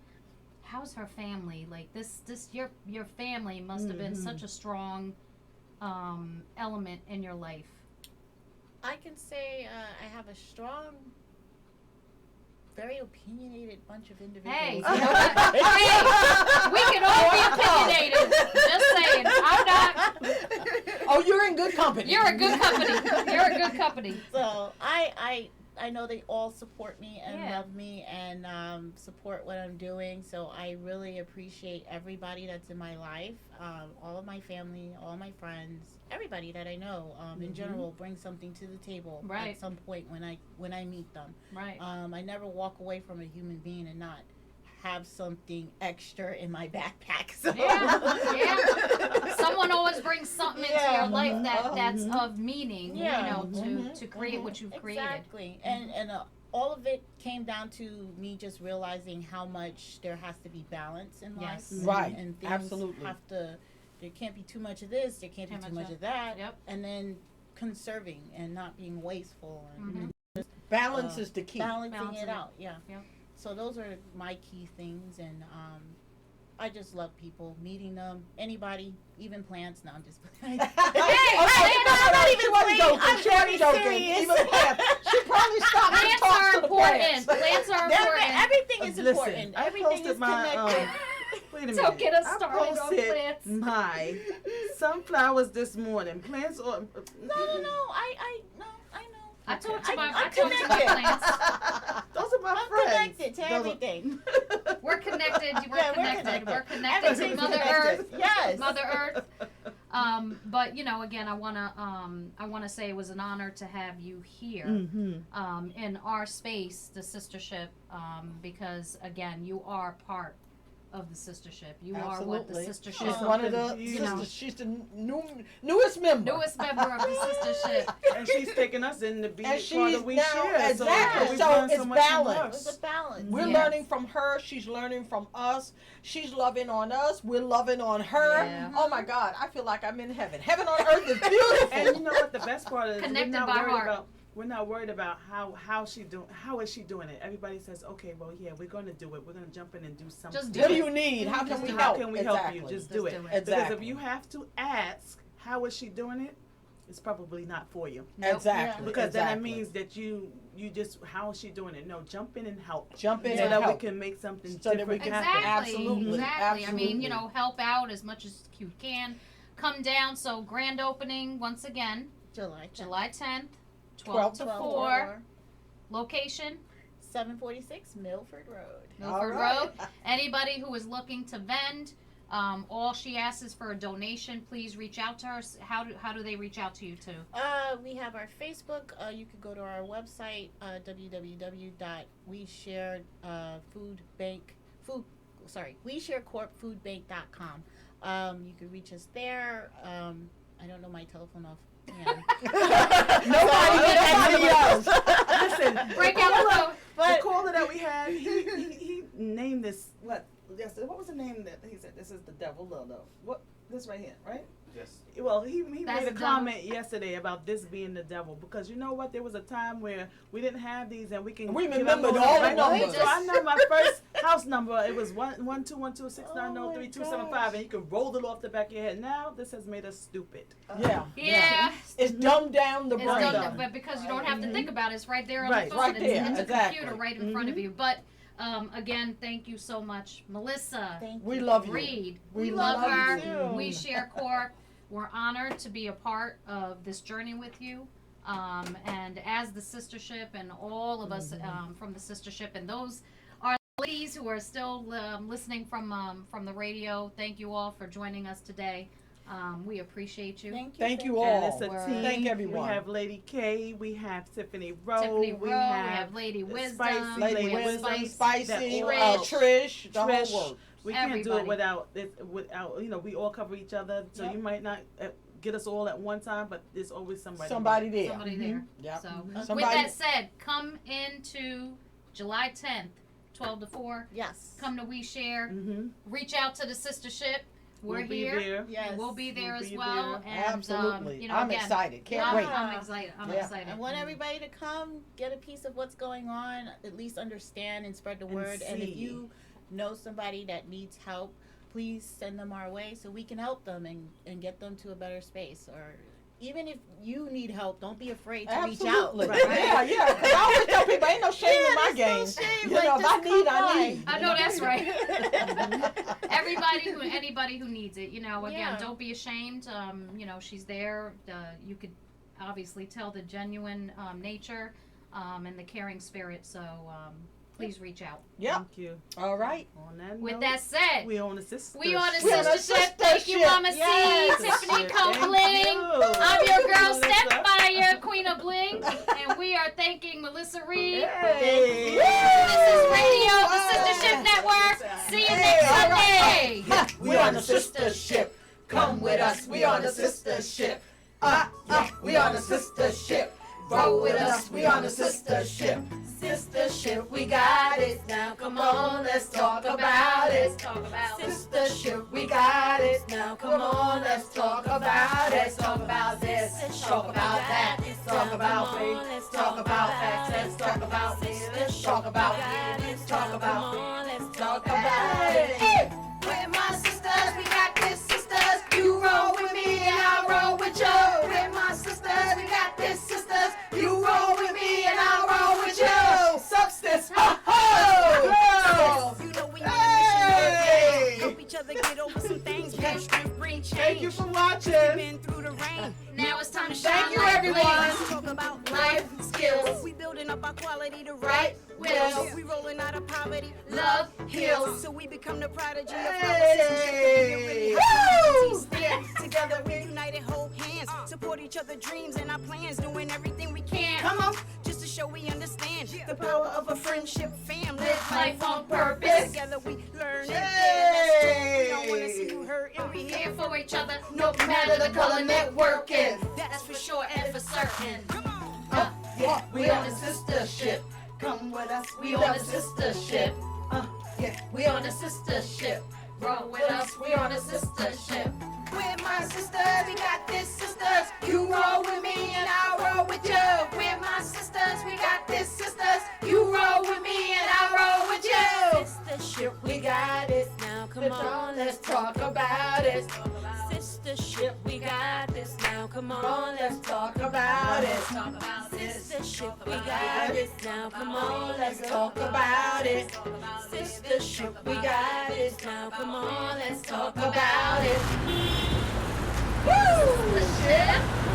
how's her family? Like this your family must have been such a strong element in your life. I can say I have a strong, very opinionated bunch of individuals. Hey, you know what? Hey, we can all be opinionated. Just saying, I'm not. Oh, you're in good company. You're a good company. You're a good company. So I know they all support me and Yeah. love me and support what I'm doing. So I really appreciate everybody that's in my life, all of my family, all my friends, everybody that I know in general brings something to the table Right. at some point when I meet them. Right. I never walk away from a human being and not have something extra in my backpack. So. Yeah. Someone always brings something into Yeah. your life that's of meaning. Yeah. You know, to create what you've created. Exactly. And all of it came down to me just realizing how much there has to be balance in life. Yes. Right. And things Absolutely. have to, there can't be too much of this, there can't be too much of that. Yep. And then conserving and not being wasteful and Balance is the key. balancing Balancing it it. out. Yeah. Yep. So those are my key things, and I just love people, meeting them, anybody, even plants. No, I'm just. Hey, I'm not even She wasn't playing. joking. I'm She wasn't very joking. serious. Even plants. She probably stopped and Plants talked are to the important. plants. Plants are important. Everything is Listen, important. I Everything posted is my, connected. Wait a minute. Don't get us I started on posted plants. my sunflowers this morning. Plants or No, I know. I talked to I'm my connected. plants. those are my I'm friends. connected to Those are- everything. We're connected. We're Yeah, we're connected. connected. We're connected to Everything's Mother connected. Earth. Yes. Mother Earth. But you know, again, I wanna say it was an honor to have you here in our space, the Sistahship, because again, you are part of the Sistahship. You are what the Absolutely. Sistahship. She's one of the You know. sisters. She's the newest member. Newest member of the Sistahship. And she's taking us in to be And part she's of We now- Share. exactly. we've So learned it's much from her. balance. It's a balance. We're Yes. learning from her. She's learning from us. She's loving on us. We're loving on her. Yeah. Oh my God, I feel like I'm in heaven. Heaven on earth is beautiful. And you know what the best part is? Connected we're not by worried heart. about. We're not worried about how is she doing it. Everybody says, okay, well, yeah, we're going to do it. We're going to jump in and do something. Just do what do it. you need? How can we help? How can we help you? Exactly. Just do it. do it. Because if Exactly. you have to ask, how is she doing it? It's probably not for you. Exactly. Because then that means that you just, how is she doing it? No, jump in and help. Jump in so and that help. we can make something So that different we can- happen. Absolutely. Exactly. I mean, Absolutely. you know, help out as much as you can. Come down. So grand opening once again, July 10th, 12 to 4. Location, 746 Milford Road. Milford All right. Road. Anybody who is looking to vend, all she asks is for a donation. Please reach out to her. How do they reach out to you too? We have our Facebook. You could go to our website, WeShareCorpFoodBank.com. You can reach us there. I don't know my telephone off. Nobody else. Listen, Break out the phone. the caller that we had, he named this, what was the name that he said, this is the devil? No. What, this right here, right? Yes. Well, he That's made the a devil. comment yesterday about this being the devil, because you know what? There was a time where we didn't have these, and we can. We give remembered out all the right? numbers. So I know my first house number. It was 1-212-690-3275, and you can roll it off the back of your head. Now this has made us stupid. Yeah. Yeah. It's dumbed down the It's brain. done, but because you don't have to think about it, it's right there on Right. the phone. Right there, It's exactly. a computer right in front of you. But again, thank you so much, Melissa. Thank We you. love you. Reed. We We love love her. you too. We Share Corp. We're honored to be a part of this journey with you. And as the Sistahship and all of us from the Sistahship and those are ladies who are still listening from the radio, thank you all for joining us today. We appreciate you. Thank you And all. it's a Word. team. Thank everyone. We have Lady K. We have Tiffany Rowe. Tiffany we Rowe, have Lady Wisdom, Spicy, Lady we have Wisdom, Spice, Spicy, that Trish, the Trish. whole work. We can't do Everybody. it without we all cover each other. So Yep. you might not get us all at one time, but there's always somebody. Somebody there. somebody there. Yep. So Somebody- with that said, come into July 10th, 12 to 4. Yes. Come to We Share. Mm-hmm. Reach out to the Sistahship. We're we'll here. Be there. Yes. We'll be there We'll as be well. there. And Absolutely. you know, I'm again, excited. Can't I'm, wait. I'm excited. I'm Yeah. excited. I want everybody to come, get a piece of what's going on, at least understand and spread the And word. And if see. you know somebody that needs help, please send them our way so we can help them and get them to a better space. Or even if you need help, don't be afraid to Absolutely. reach out. Yeah, yeah. 'Cause I always tell people, ain't no shame in my game. No shame. You Like, know, if I just need, come I by. need. I know that's right. Anybody who needs it, you know, again, Yeah. don't be ashamed. You know, she's there. You could obviously tell the genuine nature and the caring spirit. So please reach out. Yep. Thank you. All right. On that With note, that said, we on the sister. we on a We on a Sistahship. Thank you, Mama Yes. C, Tiffany Thank Copeland. you. I'm your girl, Melissa. Stepfire, Queen of Bling, and we are thanking Melissa Reed. Hey. This is Radio, the Sistahship Network. See you next Sunday. We on the Sistahship. Come with us. We on the Sistahship. We on the Sistahship. Roll with us. We on the Sistahship. Sistahship, we got it. Now come on, let's talk about it. Sistahship, we got it. Now come on, let's talk about it. Talk about this, talk about that. Talk about faith, talk about facts. Let's talk about this, talk about it. Talk about it. Let's talk about it. Hey, with my sisters, we got this, sisters. You roll with me and I roll with you. With my sisters, we got this, sisters. You roll with me and I roll with you. Substance. Ho ho. You know we Hey. help each other get over some things. Bring strength, bring change. Thank you for watching. Been through the rain. Now it's time to shine Thank you, like everyone. blaze. Talk about Life skills. We building up our quality to Right wills. We rolling out of poverty. Love heals. So we become the prodigy of Hey. Woo! Woo. Stand together, we united, hold hands. Support each other dreams and our plans. Doing everything we can. Come on. Just to show we understand the power of a friendship, family. Live life on purpose. Together we learn it. Hey. We don't wanna see you hurt and we Here here for each other, no matter the color networking. That's For sure and for certain. Yeah, we on the Sistahship. Come with us, we on the Sistahship. Yeah, we on the Sistahship. Roll with us, we on the Sistahship. With my sisters, we got this, sisters. You roll with me and I roll with you. With my sisters, we got this, sisters. You roll with me and I roll with you. Sistahship, we got it. Now come on, let's talk about it. Sistahship, we got talk about this. Sistahship, we got it now. Come on, let's Talk about it. Sistahship, we got it now. Come on, let's talk about it. Sistahship.